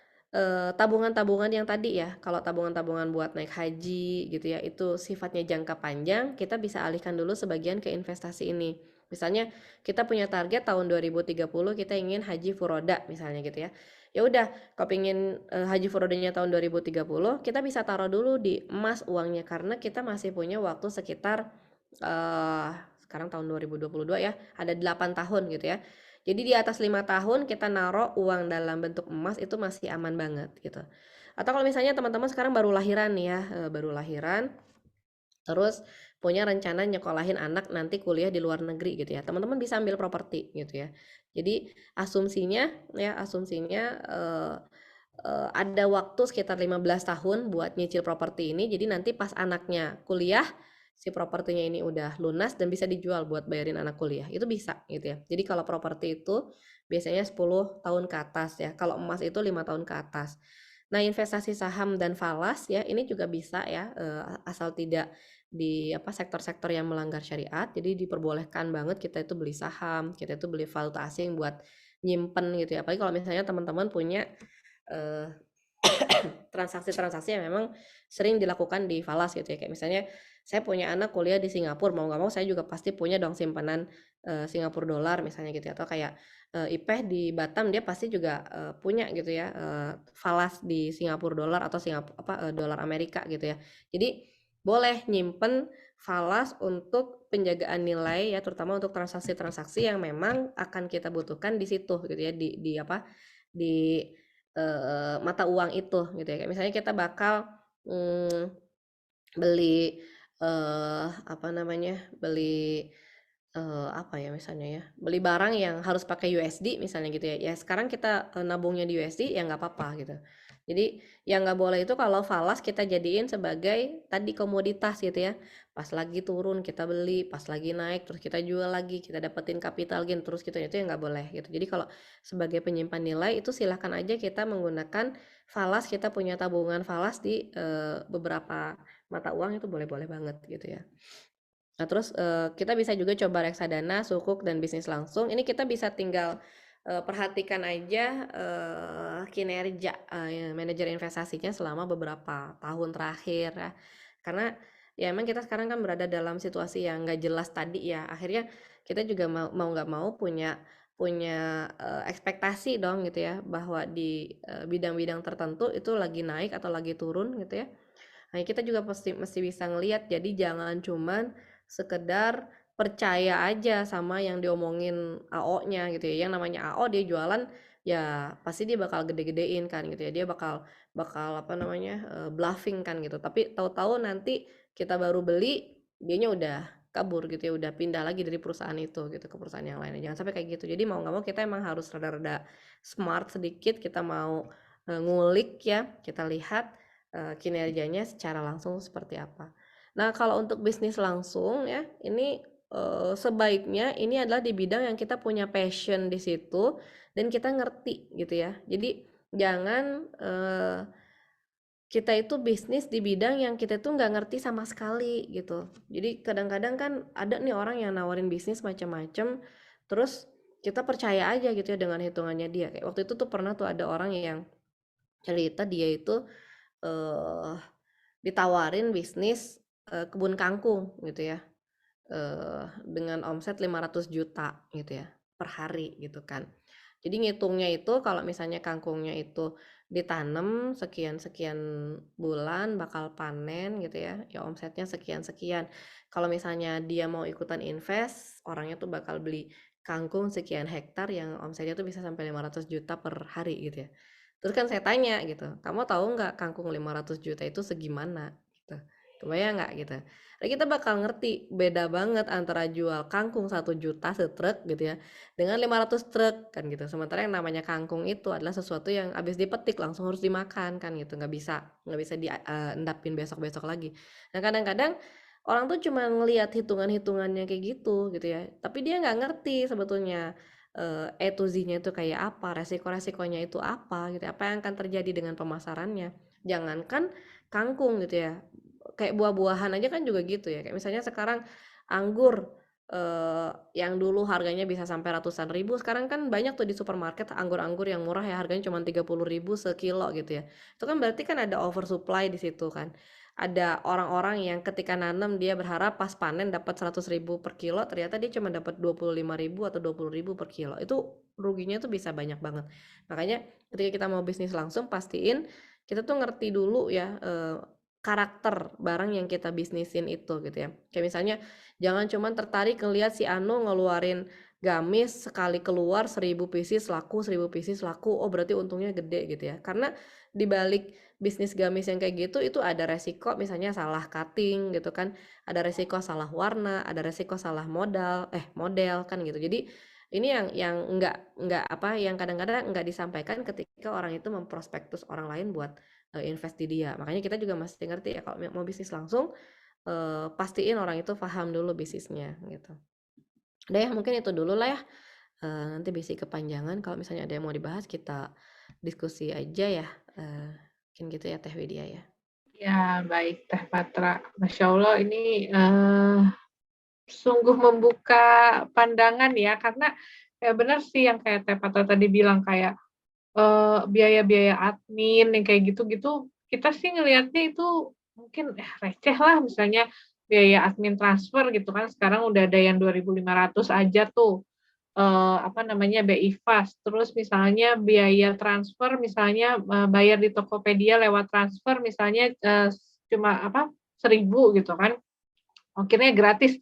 C: tabungan-tabungan yang tadi ya. Kalau tabungan-tabungan buat naik haji gitu ya, itu sifatnya jangka panjang, kita bisa alihkan dulu sebagian ke investasi ini. Misalnya kita punya target tahun 2030 kita ingin haji furoda misalnya gitu ya. Ya udah, kalau pengen haji furodanya tahun 2030, kita bisa taruh dulu di emas uangnya, karena kita masih punya waktu sekitar sekarang tahun 2022 ya, ada 8 tahun gitu ya. Jadi di atas 5 tahun kita naruh uang dalam bentuk emas itu masih aman banget gitu. Atau kalau misalnya teman-teman sekarang baru lahiran nih ya, baru lahiran, terus punya rencana nyekolahin anak nanti kuliah di luar negeri gitu ya, teman-teman bisa ambil properti gitu ya. Jadi asumsinya ada waktu sekitar 15 tahun buat nyicil properti ini, jadi nanti pas anaknya kuliah, si propertinya ini udah lunas dan bisa dijual buat bayarin anak kuliah, itu bisa gitu ya. Jadi kalau properti itu biasanya 10 tahun ke atas ya, kalau emas itu 5 tahun ke atas. Nah, investasi saham dan falas ya, ini juga bisa ya, asal tidak di sektor-sektor yang melanggar syariat. Jadi diperbolehkan banget kita itu beli saham, kita itu beli valuta asing buat nyimpen gitu ya. Apalagi kalau misalnya teman-teman punya transaksi-transaksi yang memang sering dilakukan di falas gitu ya, kayak misalnya saya punya anak kuliah di Singapura, mau nggak mau saya juga pasti punya dong simpanan Singapura dolar misalnya gitu ya, atau kayak Ipeh di Batam dia pasti juga punya gitu ya, falas di Singapura dolar atau dolar Amerika gitu ya. Jadi boleh nyimpen falas untuk penjagaan nilai ya, terutama untuk transaksi-transaksi yang memang akan kita butuhkan di situ gitu ya, di mata uang itu gitu ya. Kayak misalnya kita bakal beli misalnya ya, beli barang yang harus pakai USD misalnya gitu ya. Ya sekarang kita nabungnya di USD ya nggak apa-apa gitu. Jadi yang nggak boleh itu kalau falas kita jadiin sebagai tadi komoditas gitu ya. Pas lagi turun kita beli, pas lagi naik terus kita jual lagi, kita dapetin capital gain terus gitu, itu yang nggak boleh gitu. Jadi kalau sebagai penyimpan nilai itu silahkan aja kita menggunakan falas, kita punya tabungan falas di beberapa mata uang, itu boleh-boleh banget gitu ya. Nah terus kita bisa juga coba reksadana, sukuk, dan bisnis langsung. Ini kita bisa tinggal perhatikan aja kinerja manajer investasinya selama beberapa tahun terakhir ya. Karena ya emang kita sekarang kan berada dalam situasi yang nggak jelas tadi ya. Akhirnya kita juga mau nggak mau punya ekspektasi dong gitu ya, bahwa di bidang-bidang tertentu itu lagi naik atau lagi turun gitu ya. Nah, kita juga mesti bisa ngelihat, jadi jangan cuman sekedar percaya aja sama yang diomongin AO-nya gitu ya. Yang namanya AO dia jualan ya pasti dia bakal gede-gedein kan gitu ya. Dia bakal apa namanya bluffing kan gitu. Tapi tahu-tahu nanti kita baru beli dianya udah kabur gitu ya, udah pindah lagi dari perusahaan itu gitu ke perusahaan yang lain. Jangan sampai kayak gitu. Jadi mau nggak mau kita emang harus rada-rada smart sedikit, kita mau ngulik ya, kita lihat kinerjanya secara langsung seperti apa. Nah, kalau untuk bisnis langsung ya, ini sebaiknya ini adalah di bidang yang kita punya passion di situ dan kita ngerti gitu ya. Jadi jangan kita itu bisnis di bidang yang kita tuh nggak ngerti sama sekali gitu. Jadi kadang-kadang kan ada nih orang yang nawarin bisnis macam-macam, terus kita percaya aja gitu ya dengan hitungannya dia. Kayak waktu itu tuh pernah tuh ada orang yang cerita dia itu eh ditawarin bisnis kebun kangkung gitu ya, dengan omset 500 juta gitu ya per hari gitu kan. Jadi ngitungnya itu kalau misalnya kangkungnya itu ditanam sekian-sekian bulan bakal panen gitu ya, ya omsetnya sekian-sekian. Kalau misalnya dia mau ikutan invest, orangnya tuh bakal beli kangkung sekian hektar yang omsetnya tuh bisa sampai 500 juta per hari gitu ya. Terus kan saya tanya gitu, kamu tahu nggak kangkung 500 juta itu segimana gitu. Kebayang nggak gitu. Nah, kita bakal ngerti beda banget antara jual kangkung 1 juta setruk gitu ya dengan 500 truk kan gitu. Sementara yang namanya kangkung itu adalah sesuatu yang habis dipetik langsung harus dimakan kan gitu. Nggak bisa diendapin besok-besok lagi. Nah, kadang-kadang orang tuh cuma ngelihat hitungan-hitungannya kayak gitu ya. Tapi dia nggak ngerti sebetulnya A to Z-nya itu kayak apa, resiko-resikonya itu apa gitu, apa yang akan terjadi dengan pemasarannya. Jangankan kangkung gitu ya, kayak buah-buahan aja kan juga gitu ya. Kayak misalnya sekarang anggur yang dulu harganya bisa sampai ratusan ribu, sekarang kan banyak tuh di supermarket anggur-anggur yang murah ya, harganya cuma 30.000 sekilo gitu ya. Itu kan berarti kan ada oversupply di situ kan. Ada orang-orang yang ketika nanam dia berharap pas panen dapat 100.000 per kilo, ternyata dia cuma dapat 25.000 atau 20.000 per kilo. Itu ruginya tuh bisa banyak banget. Makanya ketika kita mau bisnis langsung, pastiin kita tuh ngerti dulu ya karakter barang yang kita bisnisin itu gitu ya. Kayak misalnya jangan cuma tertarik ngelihat si Anu ngeluarin gamis sekali keluar 1000 pieces laku, 1000 pieces laku, oh berarti untungnya gede gitu ya. Karena di balik bisnis gamis yang kayak gitu itu ada resiko misalnya salah cutting gitu kan, ada resiko salah warna, ada resiko salah model kan gitu. Jadi ini yang nggak apa yang kadang-kadang nggak disampaikan ketika orang itu memprospektus orang lain buat invest di dia. Makanya kita juga mesti ngerti ya kalau mau bisnis langsung pastiin orang itu paham dulu bisnisnya gitu. Udah ya mungkin itu dulu lah ya. Nanti bisa kepanjangan kalau misalnya ada yang mau dibahas kita diskusi aja ya. Mungkin gitu ya Teh Widya ya.
A: Ya, baik Teh Patra. Masya Allah ini sungguh membuka pandangan ya, karena benar sih yang kayak Teh Patra tadi bilang kayak biaya-biaya admin yang kayak gitu-gitu, kita sih ngelihatnya itu mungkin receh lah, misalnya biaya admin transfer gitu kan, sekarang udah ada yang 2.500 aja tuh, apa namanya, BI Fast. Terus misalnya biaya transfer misalnya, bayar di Tokopedia lewat transfer misalnya, cuma apa, 1.000 gitu kan, akhirnya gratis.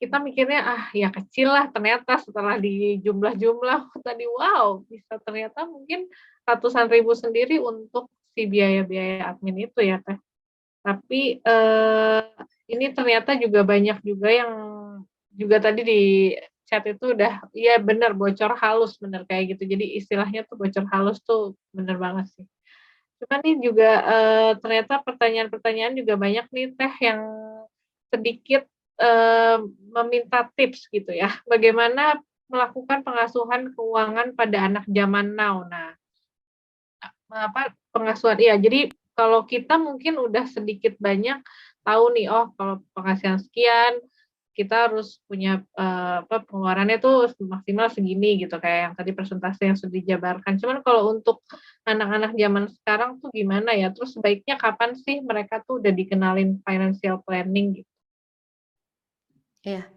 A: Kita mikirnya, ah ya kecil lah, ternyata setelah dijumlah-jumlah tadi, wow bisa ternyata mungkin ratusan ribu sendiri untuk si biaya-biaya admin itu ya Teh. Tapi, ini ternyata juga banyak juga yang juga tadi di chat itu udah iya bener bocor halus, bener kayak gitu. Jadi istilahnya tuh bocor halus tuh bener banget sih. Cuman nih juga, ternyata pertanyaan-pertanyaan juga banyak nih Teh yang sedikit, meminta tips gitu ya, bagaimana melakukan pengasuhan keuangan pada anak zaman now. Nah, pengasuhan iya, jadi kalau kita mungkin udah sedikit banyak tahu nih, oh kalau penghasilan sekian, kita harus punya pengeluarannya tuh maksimal segini gitu, kayak yang tadi persentase yang sudah dijabarkan. Cuman kalau untuk anak-anak zaman sekarang tuh gimana ya? Terus sebaiknya kapan sih mereka tuh udah dikenalin financial planning gitu?
C: Iya.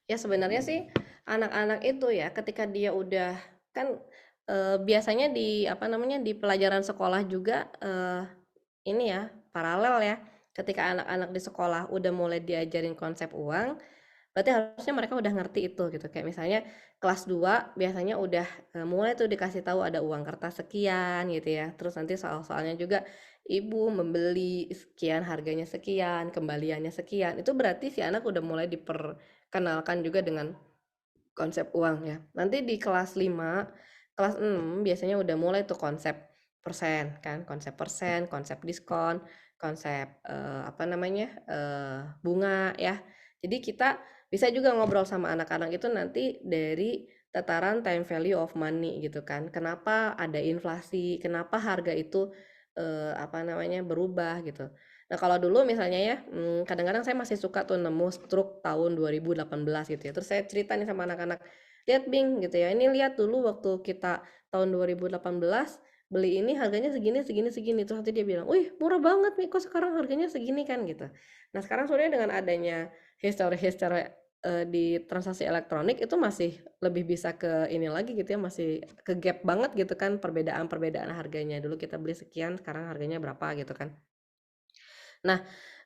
C: Ya sebenarnya sih anak-anak itu ya ketika dia udah kan biasanya di apa namanya di pelajaran sekolah juga ini ya paralel ya ketika anak-anak di sekolah udah mulai diajarin konsep uang berarti harusnya mereka udah ngerti itu gitu kayak misalnya kelas 2 biasanya udah mulai tuh dikasih tahu ada uang kertas sekian gitu ya terus nanti soal-soalnya juga ibu membeli sekian harganya sekian kembaliannya sekian itu berarti si anak udah mulai diperkenalkan juga dengan konsep uang ya nanti di kelas 5 kelas 6 biasanya udah mulai tuh konsep persen kan konsep diskon konsep apa namanya bunga ya jadi kita bisa juga ngobrol sama anak-anak itu nanti dari tataran time value of money gitu kan kenapa ada inflasi kenapa harga itu apa namanya berubah gitu. Nah kalau dulu misalnya ya kadang-kadang saya masih suka tuh nemu struk tahun 2018 gitu ya terus saya cerita nih sama anak-anak lihat Bing gitu ya ini lihat dulu waktu kita tahun 2018 beli ini harganya segini segini segini terus nanti dia bilang wih murah banget nih kok sekarang harganya segini kan gitu. Nah sekarang sebenarnya dengan adanya history di transaksi elektronik itu masih lebih bisa ke ini lagi gitu ya masih ke gap banget gitu kan perbedaan harganya dulu kita beli sekian sekarang harganya berapa gitu kan. Nah,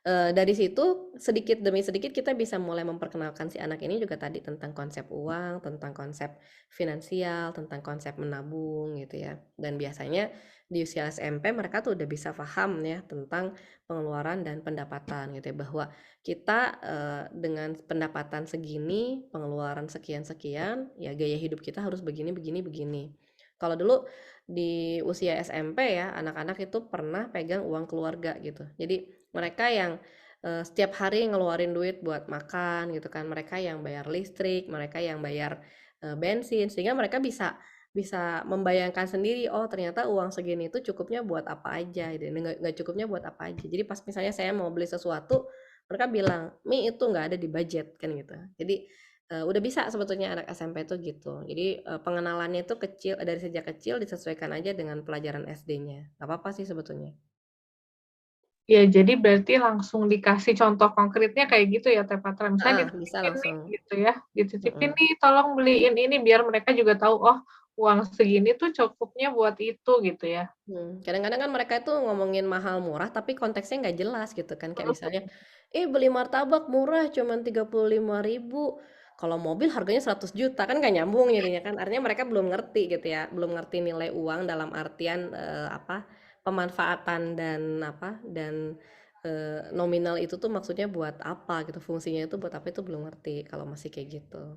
C: dari situ sedikit demi sedikit kita bisa mulai memperkenalkan si anak ini juga tadi tentang konsep uang, tentang konsep finansial, tentang konsep menabung gitu ya. Dan biasanya di usia SMP mereka tuh udah bisa paham ya tentang pengeluaran dan pendapatan gitu ya bahwa kita dengan pendapatan segini, pengeluaran sekian-sekian, ya gaya hidup kita harus begini begini begini. Kalau dulu di usia SMP ya, anak-anak itu pernah pegang uang keluarga gitu. Jadi mereka yang setiap hari ngeluarin duit buat makan gitu kan mereka yang bayar listrik mereka yang bayar bensin sehingga mereka bisa bisa membayangkan sendiri oh ternyata uang segini itu cukupnya buat apa aja gitu nggak cukupnya buat apa aja jadi pas misalnya saya mau beli sesuatu mereka bilang Mi itu nggak ada di budget kan gitu jadi udah bisa sebetulnya anak SMP itu gitu jadi pengenalannya itu kecil dari sejak kecil disesuaikan aja dengan pelajaran SD-nya nggak apa-apa sih sebetulnya.
A: Ya, jadi berarti langsung dikasih contoh konkretnya kayak gitu ya, Teh Patra. Misalnya
C: Bisa
A: dititipin nih,
C: langsung.
A: gitu ya, dititipin
C: Mm-mm.
A: nih, tolong beliin ini, biar mereka juga tahu, oh, uang segini tuh cukupnya buat itu, gitu ya.
C: Kadang-kadang kan mereka itu ngomongin mahal murah tapi konteksnya nggak jelas gitu kan kayak misalnya beli martabak murah cuman 35.000 kalau mobil harganya 100 juta kan nggak nyambung jadinya kan artinya mereka belum ngerti gitu ya belum ngerti nilai uang dalam artian apa pemanfaatan dan apa dan nominal itu tuh maksudnya buat apa gitu fungsinya itu buat apa itu belum ngerti kalau masih kayak gitu.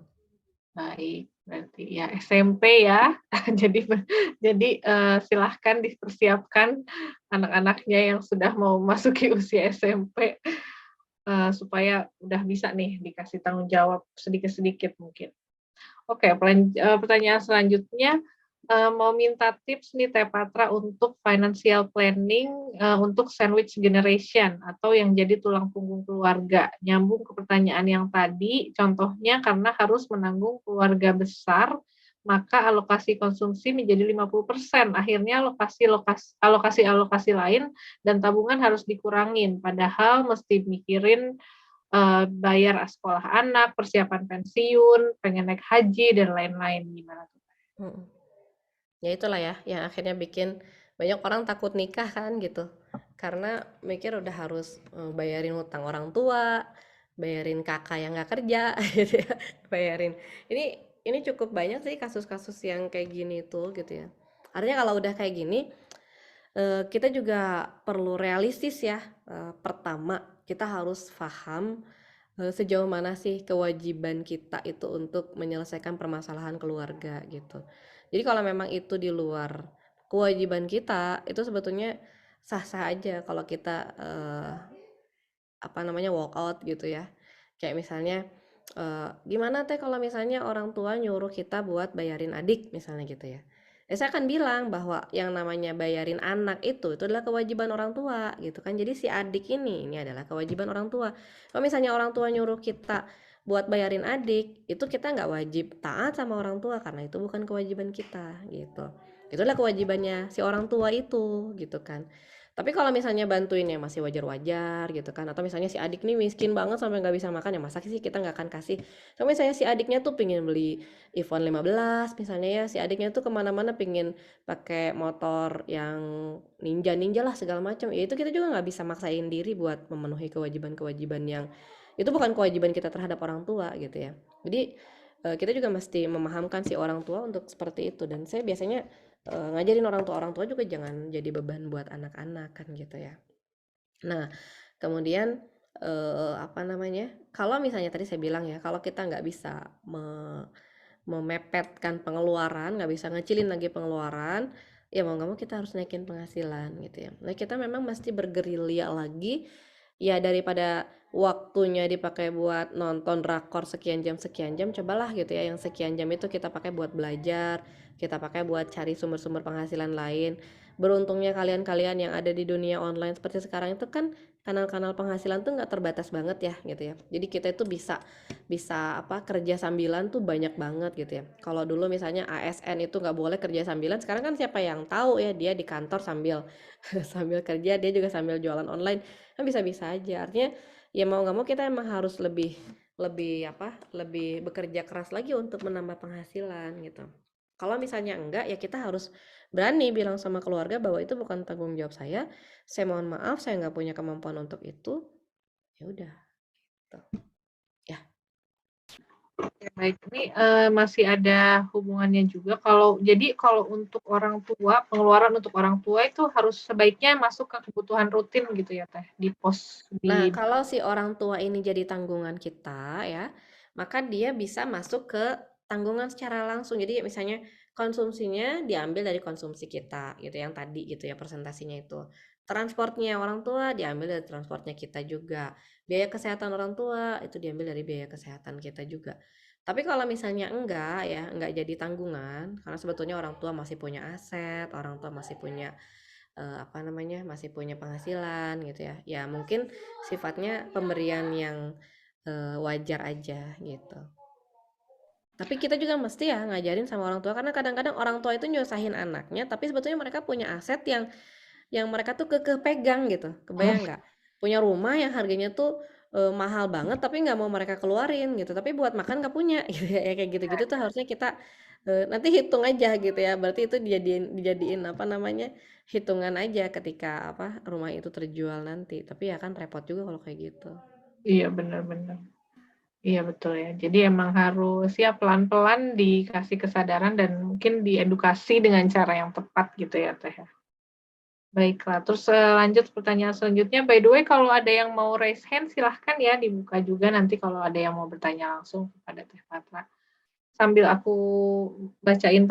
A: Baik, berarti ya SMP ya. Jadi silahkan dipersiapkan anak-anaknya yang sudah mau masuki usia SMP, supaya udah bisa nih dikasih tanggung jawab sedikit-sedikit mungkin. Oke, pertanyaan selanjutnya, mau minta tips nih Teh Patra untuk financial planning, untuk sandwich generation atau yang jadi tulang punggung keluarga. Nyambung ke pertanyaan yang tadi, contohnya karena harus menanggung keluarga besar, maka alokasi konsumsi menjadi 50%. Akhirnya alokasi lain dan tabungan harus dikurangin, padahal mesti mikirin bayar sekolah anak, persiapan pensiun, pengen naik haji, dan lain-lain. Gimana tuh?
C: Mm. Ya itulah ya yang akhirnya bikin banyak orang takut nikah kan gitu karena mikir udah harus bayarin hutang orang tua bayarin kakak yang nggak kerja gitu ya bayarin ini cukup banyak sih kasus-kasus yang kayak gini tuh gitu ya artinya kalau udah kayak gini kita juga perlu realistis ya pertama kita harus paham sejauh mana sih kewajiban kita itu untuk menyelesaikan permasalahan keluarga gitu. Jadi kalau memang itu di luar kewajiban kita, itu sebetulnya sah-sah aja kalau kita apa namanya walk out gitu ya. Kayak misalnya gimana teh kalau misalnya orang tua nyuruh kita buat bayarin adik misalnya gitu ya. Saya akan bilang bahwa yang namanya bayarin anak itu adalah kewajiban orang tua gitu kan. Jadi si adik ini adalah kewajiban orang tua. Kalau misalnya orang tua nyuruh kita buat bayarin adik, itu kita nggak wajib taat sama orang tua karena itu bukan kewajiban kita gitu. Itulah kewajibannya si orang tua itu gitu kan. Tapi kalau misalnya bantuin ya masih wajar-wajar gitu kan, atau misalnya si adik nih miskin banget sampai nggak bisa makan, ya masa sih kita nggak akan kasih. Tapi misalnya si adiknya tuh pingin beli iPhone 15 misalnya, ya si adiknya tuh kemana-mana pingin pakai motor yang ninja lah segala macam, ya itu kita juga nggak bisa maksain diri buat memenuhi kewajiban-kewajiban yang itu bukan kewajiban kita terhadap orang tua gitu ya. Jadi kita juga mesti memahamkan si orang tua untuk seperti itu, dan saya biasanya ngajarin orang tua juga jangan jadi beban buat anak-anak kan gitu ya. Nah, kemudian apa namanya? Kalau misalnya tadi saya bilang ya, kalau kita nggak bisa memepetkan pengeluaran, nggak bisa ngecilin lagi pengeluaran, ya mau nggak mau kita harus naikin penghasilan gitu ya. Nah, kita memang mesti bergerilya lagi, ya daripada waktunya dipakai buat nonton drakor sekian jam, cobalah gitu ya, yang sekian jam itu kita pakai buat belajar, kita pakai buat cari sumber-sumber penghasilan lain. Beruntungnya kalian-kalian yang ada di dunia online seperti sekarang itu kan kanal-kanal penghasilan tuh nggak terbatas banget ya gitu ya. Jadi kita itu bisa bisa kerja sambilan tuh banyak banget gitu ya. Kalau dulu misalnya ASN itu nggak boleh kerja sambilan, sekarang kan siapa yang tahu ya, dia di kantor sambil sambil kerja, dia juga sambil jualan online, kan bisa-bisa aja. Artinya ya mau nggak mau kita emang harus lebih lebih bekerja keras lagi untuk menambah penghasilan gitu. Kalau misalnya enggak, ya kita harus berani bilang sama keluarga bahwa itu bukan tanggung jawab saya mohon maaf, saya nggak punya kemampuan untuk itu, ya udah gitu. Ya.
A: Oke, baik. Ini masih ada hubungannya juga. Jadi kalau untuk orang tua, pengeluaran untuk orang tua itu harus sebaiknya masuk ke kebutuhan rutin gitu ya, Teh, di pos
C: Nah,
A: di.
C: kalau si orang tua ini jadi tanggungan kita ya, maka dia bisa masuk ke tanggungan secara langsung. Jadi misalnya konsumsinya diambil dari konsumsi kita gitu, yang tadi gitu ya presentasinya itu. Transportnya orang tua diambil dari transportnya kita juga. Biaya kesehatan orang tua itu diambil dari biaya kesehatan kita juga. Tapi kalau misalnya enggak ya, enggak jadi tanggungan, karena sebetulnya orang tua masih punya aset, orang tua masih punya masih punya penghasilan gitu ya. Ya mungkin sifatnya pemberian yang wajar aja gitu. Tapi kita juga mesti ya ngajarin sama orang tua, karena kadang-kadang orang tua itu nyusahin anaknya, tapi sebetulnya mereka punya aset yang mereka tuh kekeh pegang gitu. Kebayang nggak? Punya rumah yang harganya tuh mahal banget tapi nggak mau mereka keluarin gitu. Tapi buat makan nggak punya gitu ya. Ya kayak gitu-gitu tuh harusnya kita nanti hitung aja gitu ya. Berarti itu dijadiin hitungan aja ketika rumah itu terjual nanti. Tapi ya kan repot juga kalau kayak gitu.
A: Iya, benar-benar. Iya, betul ya. Jadi emang harus ya pelan-pelan dikasih kesadaran dan mungkin diedukasi dengan cara yang tepat gitu ya, Teh. Baiklah, terus lanjut pertanyaan selanjutnya. By the way, kalau ada yang mau raise hand, silahkan ya dibuka juga nanti kalau ada yang mau bertanya langsung kepada Teh Patra. Sambil aku bacain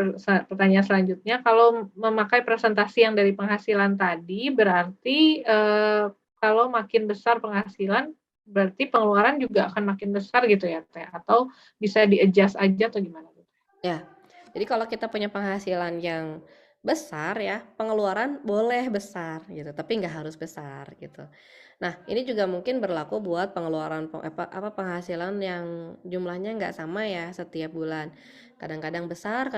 A: pertanyaan selanjutnya, kalau memakai presentasi yang dari penghasilan tadi, berarti kalau makin besar penghasilan, berarti pengeluaran juga akan makin besar gitu ya, Teh? Atau bisa di-adjust aja atau gimana?
C: Ya, jadi kalau kita punya penghasilan yang besar ya, pengeluaran boleh besar gitu, tapi nggak harus besar gitu. Nah, ini juga mungkin berlaku buat pengeluaran penghasilan yang jumlahnya nggak sama ya setiap bulan. Kadang-kadang besar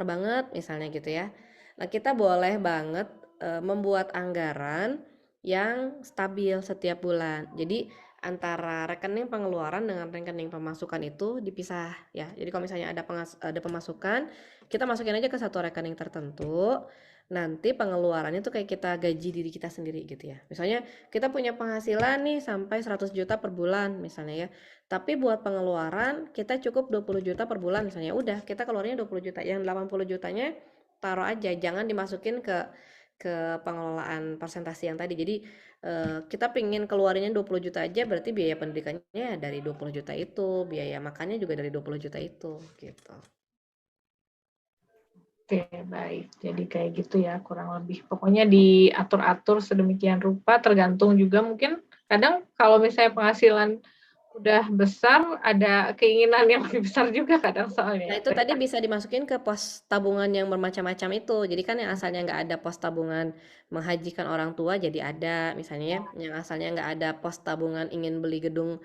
C: banget misalnya gitu ya. Nah, kita boleh banget membuat anggaran yang stabil setiap bulan. Jadi antara rekening pengeluaran dengan rekening pemasukan itu dipisah ya. Jadi kalau misalnya ada pemasukan, kita masukin aja ke satu rekening tertentu. Nanti pengeluarannya tuh kayak kita gaji diri kita sendiri gitu ya. Misalnya kita punya penghasilan nih sampai 100 juta per bulan misalnya ya. Tapi buat pengeluaran kita cukup 20 juta per bulan misalnya. Udah, kita keluarnya 20 juta. Yang 80 jutanya taruh aja, jangan dimasukin ke pengelolaan presentasi yang tadi. Jadi kita pingin keluarinnya 20 juta aja, berarti biaya pendidikannya dari 20 juta itu, biaya makannya juga dari 20 juta itu gitu.
A: Oke, baik. Jadi kayak gitu ya, kurang lebih. Pokoknya diatur-atur sedemikian rupa, tergantung juga mungkin kadang kalau misalnya penghasilan udah besar, ada keinginan yang lebih besar juga kadang soalnya.
C: Nah itu tadi bisa dimasukin ke pos tabungan yang bermacam-macam itu. Jadi kan yang asalnya nggak ada pos tabungan menghajikan orang tua jadi ada misalnya ya. Yang asalnya nggak ada pos tabungan ingin beli gedung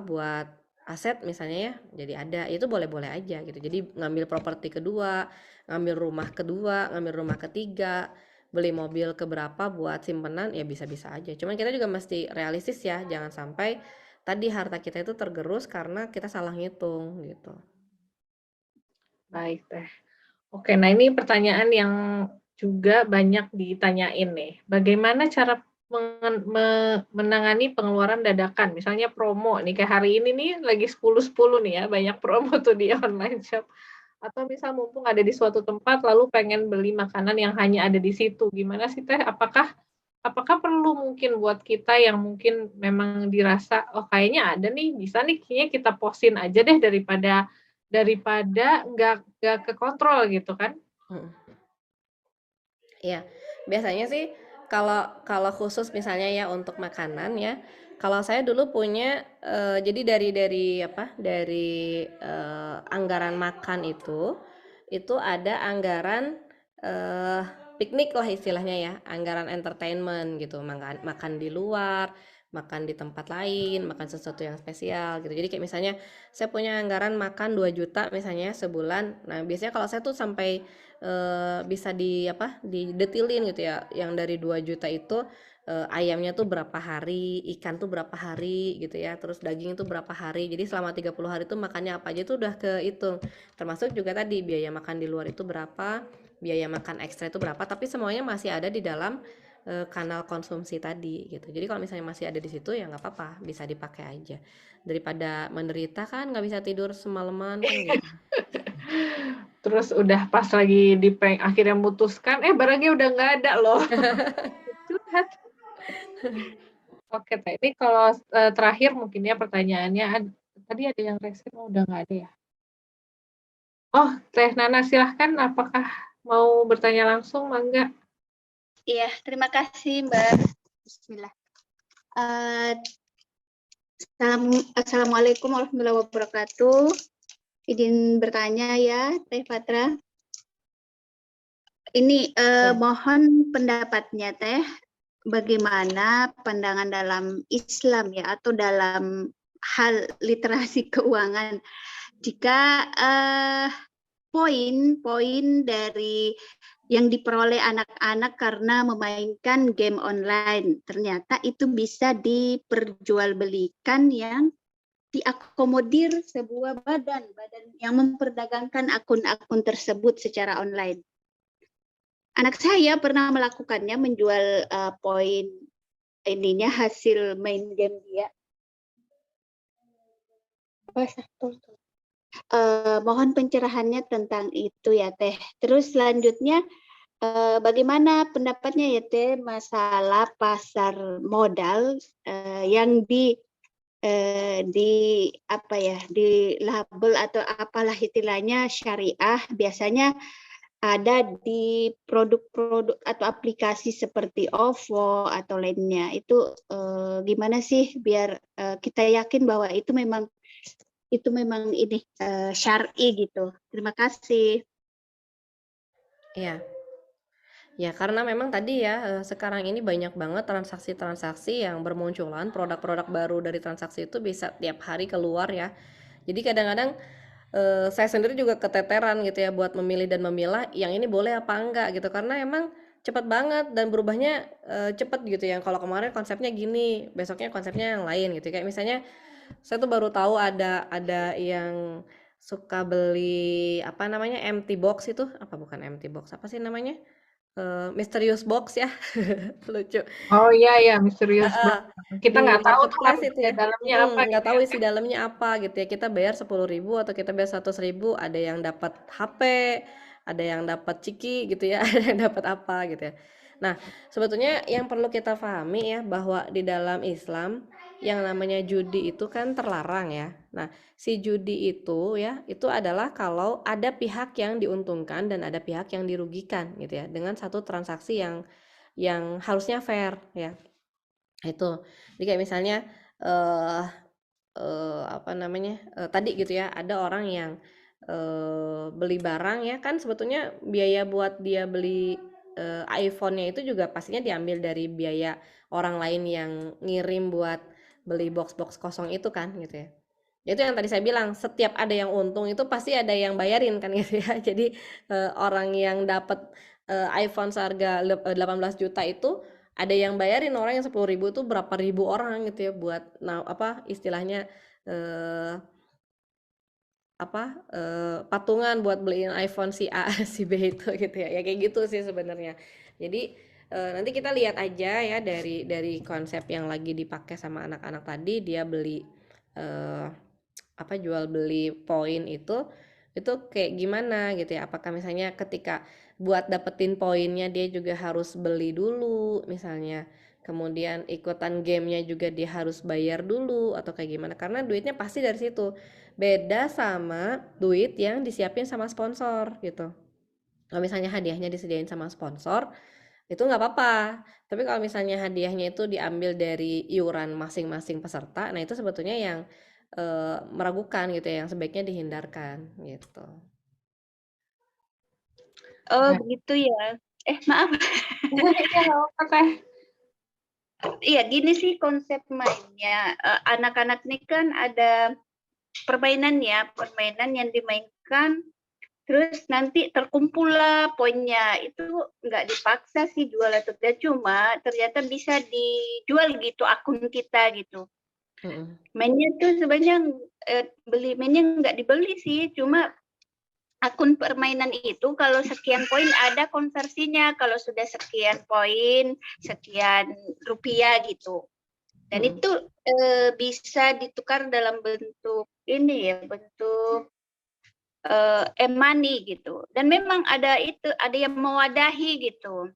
C: buat aset misalnya ya, jadi ada, itu boleh-boleh aja gitu. Jadi ngambil properti kedua, ngambil rumah kedua, ngambil rumah ketiga, beli mobil keberapa buat simpenan, ya bisa-bisa aja. Cuman kita juga mesti realistis ya, jangan sampai tadi harta kita itu tergerus karena kita salah ngitung gitu.
A: Baik Teh. Oke, nah ini pertanyaan yang juga banyak ditanyain nih. Bagaimana cara menangani pengeluaran dadakan? Misalnya promo nih, kayak hari ini nih lagi 10-10 nih ya, banyak promo tuh di online shop. Atau misal mumpung ada di suatu tempat lalu pengen beli makanan yang hanya ada di situ. Gimana sih Teh? Apakah perlu mungkin buat kita yang mungkin memang dirasa, oh kayaknya ada nih, bisa nih kayaknya kita posin aja deh daripada nggak kekontrol gitu kan?
C: Mm. Iya, biasanya sih kalau kalau khusus misalnya ya untuk makanan ya, kalau saya dulu punya jadi dari anggaran makan itu ada anggaran eh, piknik lah istilahnya ya, anggaran entertainment gitu, makan makan di luar, makan di tempat lain, makan sesuatu yang spesial gitu. Jadi kayak misalnya saya punya anggaran makan 2 juta misalnya sebulan. Nah, biasanya kalau saya tuh sampai bisa didetilin gitu ya, yang dari 2 juta itu ayamnya tuh berapa hari, ikan tuh berapa hari gitu ya, terus daging itu berapa hari, jadi selama 30 hari tuh makannya apa aja tuh udah kehitung, termasuk juga tadi biaya makan di luar itu berapa, biaya makan ekstra itu berapa, tapi semuanya masih ada di dalam kanal konsumsi tadi gitu. Jadi kalau misalnya masih ada di situ ya nggak apa-apa, bisa dipakai aja daripada menderita kan nggak bisa tidur semalaman kan gitu.
A: Terus udah pas lagi akhirnya memutuskan, barangnya udah nggak ada loh. Curhat. Oke Teh, ini kalau terakhir mungkin ya pertanyaannya, tadi ada yang reaksi, udah nggak ada ya? Oh, Teh Nana silahkan, apakah mau bertanya langsung, Mangga?
B: Iya, terima kasih Mbak. Bismillah. Assalamualaikum warahmatullahi wabarakatuh. Izin bertanya ya, Teh Fatra. Ini mohon pendapatnya Teh, bagaimana pandangan dalam Islam ya, atau dalam hal literasi keuangan jika poin-poin dari yang diperoleh anak-anak karena memainkan game online ternyata itu bisa diperjualbelikan, yang diakomodir sebuah badan yang memperdagangkan akun-akun tersebut secara online. Anak saya pernah melakukannya, menjual poin ininya, hasil main game dia. Mohon pencerahannya tentang itu ya Teh. Terus selanjutnya bagaimana pendapatnya ya Teh masalah pasar modal yang di label atau apalah istilahnya syariah, biasanya ada di produk-produk atau aplikasi seperti OVO atau lainnya. Itu gimana sih biar kita yakin bahwa itu memang ini syar'i gitu. Terima kasih.
C: Iya. Ya, karena memang tadi ya, sekarang ini banyak banget transaksi-transaksi yang bermunculan, produk-produk baru dari transaksi itu bisa tiap hari keluar ya. Jadi kadang-kadang saya sendiri juga keteteran gitu ya buat memilih dan memilah yang ini boleh apa enggak gitu, karena emang cepat banget dan berubahnya cepat gitu ya. Kalau kemarin konsepnya gini, besoknya konsepnya yang lain gitu. Kayak misalnya saya tuh baru tahu ada yang suka beli apa namanya empty box itu, apa bukan empty box, apa sih namanya? Mysterious box ya. Lucu.
A: Oh iya, misterius banget. Kita
C: Di
A: nggak tahu tuh kan
C: marketplace itu ya,
A: dalamnya apa
C: nggak
A: gitu
C: tahu
A: ya.
C: isi dalamnya apa gitu ya, kita bayar 10.000 atau kita bayar 100.000, ada yang dapat HP, ada yang dapat ciki gitu ya, ada yang dapat apa gitu ya. Nah, sebetulnya yang perlu kita pahami ya, bahwa di dalam Islam yang namanya judi itu kan terlarang ya. Nah, si judi itu ya, itu adalah kalau ada pihak yang diuntungkan dan ada pihak yang dirugikan gitu ya, dengan satu transaksi yang harusnya fair ya. Itu. Jadi kayak misalnya eh tadi gitu ya, ada orang yang beli barang ya, kan sebetulnya biaya buat dia beli iPhone-nya itu juga pastinya diambil dari biaya orang lain yang ngirim buat beli box-box kosong itu kan gitu ya. Itu yang tadi saya bilang, setiap ada yang untung itu pasti ada yang bayarin kan gitu ya. Jadi orang yang dapat iPhone seharga 18 juta itu ada yang bayarin, orang yang 10.000 itu berapa ribu orang gitu ya buat istilahnya eh, patungan buat beliin iPhone si A si B itu gitu ya. Ya kayak gitu sih sebenarnya. Jadi nanti kita lihat aja ya dari konsep yang lagi dipakai sama anak-anak tadi, dia beli eh, jual beli poin itu kayak gimana gitu ya. Apakah misalnya ketika buat dapetin poinnya dia juga harus beli dulu misalnya, kemudian ikutan gamenya juga dia harus bayar dulu atau kayak gimana, karena duitnya pasti dari situ. Beda sama duit yang disiapin sama sponsor gitu. Kalau misalnya hadiahnya disediain sama sponsor itu nggak apa-apa, tapi kalau misalnya hadiahnya itu diambil dari iuran masing-masing peserta, nah itu sebetulnya yang meragukan gitu ya, yang sebaiknya dihindarkan gitu.
B: Oh, begitu ya. Maaf. Iya, gini sih konsep mainnya. Anak-anak ini kan ada permainan yang dimainkan, terus nanti terkumpul lah poinnya. Itu nggak dipaksa sih jual atau tidak, cuma ternyata bisa dijual gitu akun kita gitu. Mainnya tuh sebenarnya mainnya nggak dibeli sih, cuma akun permainan itu kalau sekian poin ada konversinya, kalau sudah sekian poin sekian rupiah gitu. Dan itu bisa ditukar dalam bentuk ini ya, bentuk e-money gitu. Dan memang ada yang mewadahi gitu.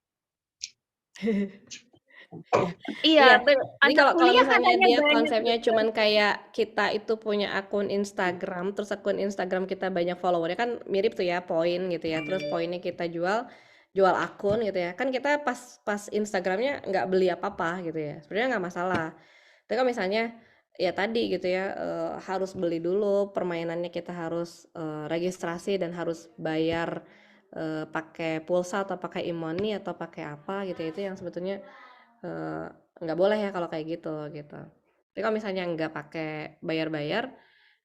B: Iya.
C: Jadi kalau misalnya dia konsepnya cuman kayak kita itu punya akun Instagram, terus akun Instagram kita banyak followernya, kan mirip tuh ya, poin gitu ya. Terus poinnya kita jual akun gitu ya. Kan kita pas Instagramnya nggak beli apa-apa gitu ya. Sebenarnya nggak masalah. Tapi kalau misalnya ya tadi gitu ya, harus beli dulu permainannya, kita harus registrasi dan harus bayar pakai pulsa atau pakai e-money atau pakai apa gitu ya, itu yang sebetulnya nggak boleh ya kalau kayak gitu. Tapi kalau misalnya nggak pakai bayar-bayar,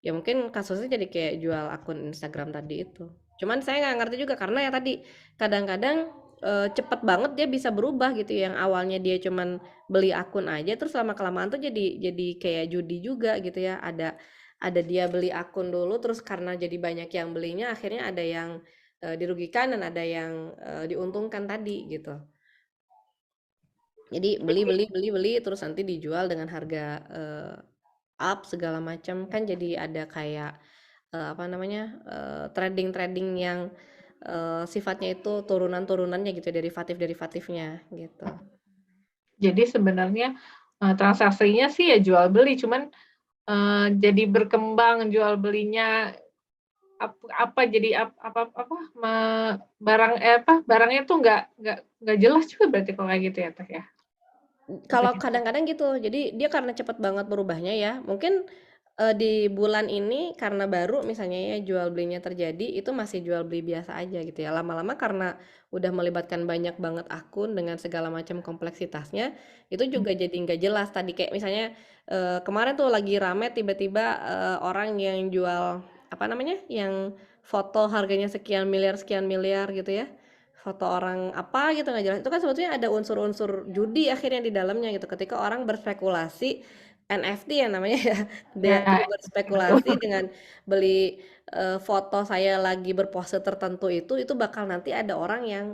C: ya mungkin kasusnya jadi kayak jual akun Instagram tadi itu. Cuman saya nggak ngerti juga, karena ya tadi kadang-kadang cepet banget dia bisa berubah gitu. Yang awalnya dia cuman beli akun aja, terus lama-kelamaan tuh jadi kayak judi juga gitu ya. Ada dia beli akun dulu, terus karena jadi banyak yang belinya, akhirnya ada yang dirugikan dan ada yang diuntungkan tadi gitu. Jadi beli terus nanti dijual dengan harga up segala macam, kan jadi ada kayak trading yang sifatnya itu turunan-turunannya gitu, derivatifnya gitu.
A: Jadi sebenarnya transaksinya sih ya jual beli, cuman jadi berkembang jual belinya barangnya tuh nggak jelas juga berarti kalau kayak gitu ya Teh ya.
C: Kalau kadang-kadang gitu, jadi dia karena cepat banget berubahnya ya, mungkin di bulan ini karena baru misalnya ya jual belinya terjadi, itu masih jual beli biasa aja gitu ya. Lama-lama karena udah melibatkan banyak banget akun dengan segala macam kompleksitasnya, itu juga jadi nggak jelas. Tadi kayak misalnya kemarin tuh lagi rame tiba-tiba orang yang jual yang foto harganya sekian miliar gitu ya, foto orang apa gitu nggak jelas, itu kan sebetulnya ada unsur-unsur judi akhirnya di dalamnya gitu, ketika orang berspekulasi NFT ya namanya ya, dia tuh berspekulasi dengan beli foto saya lagi berpose tertentu, itu bakal nanti ada orang yang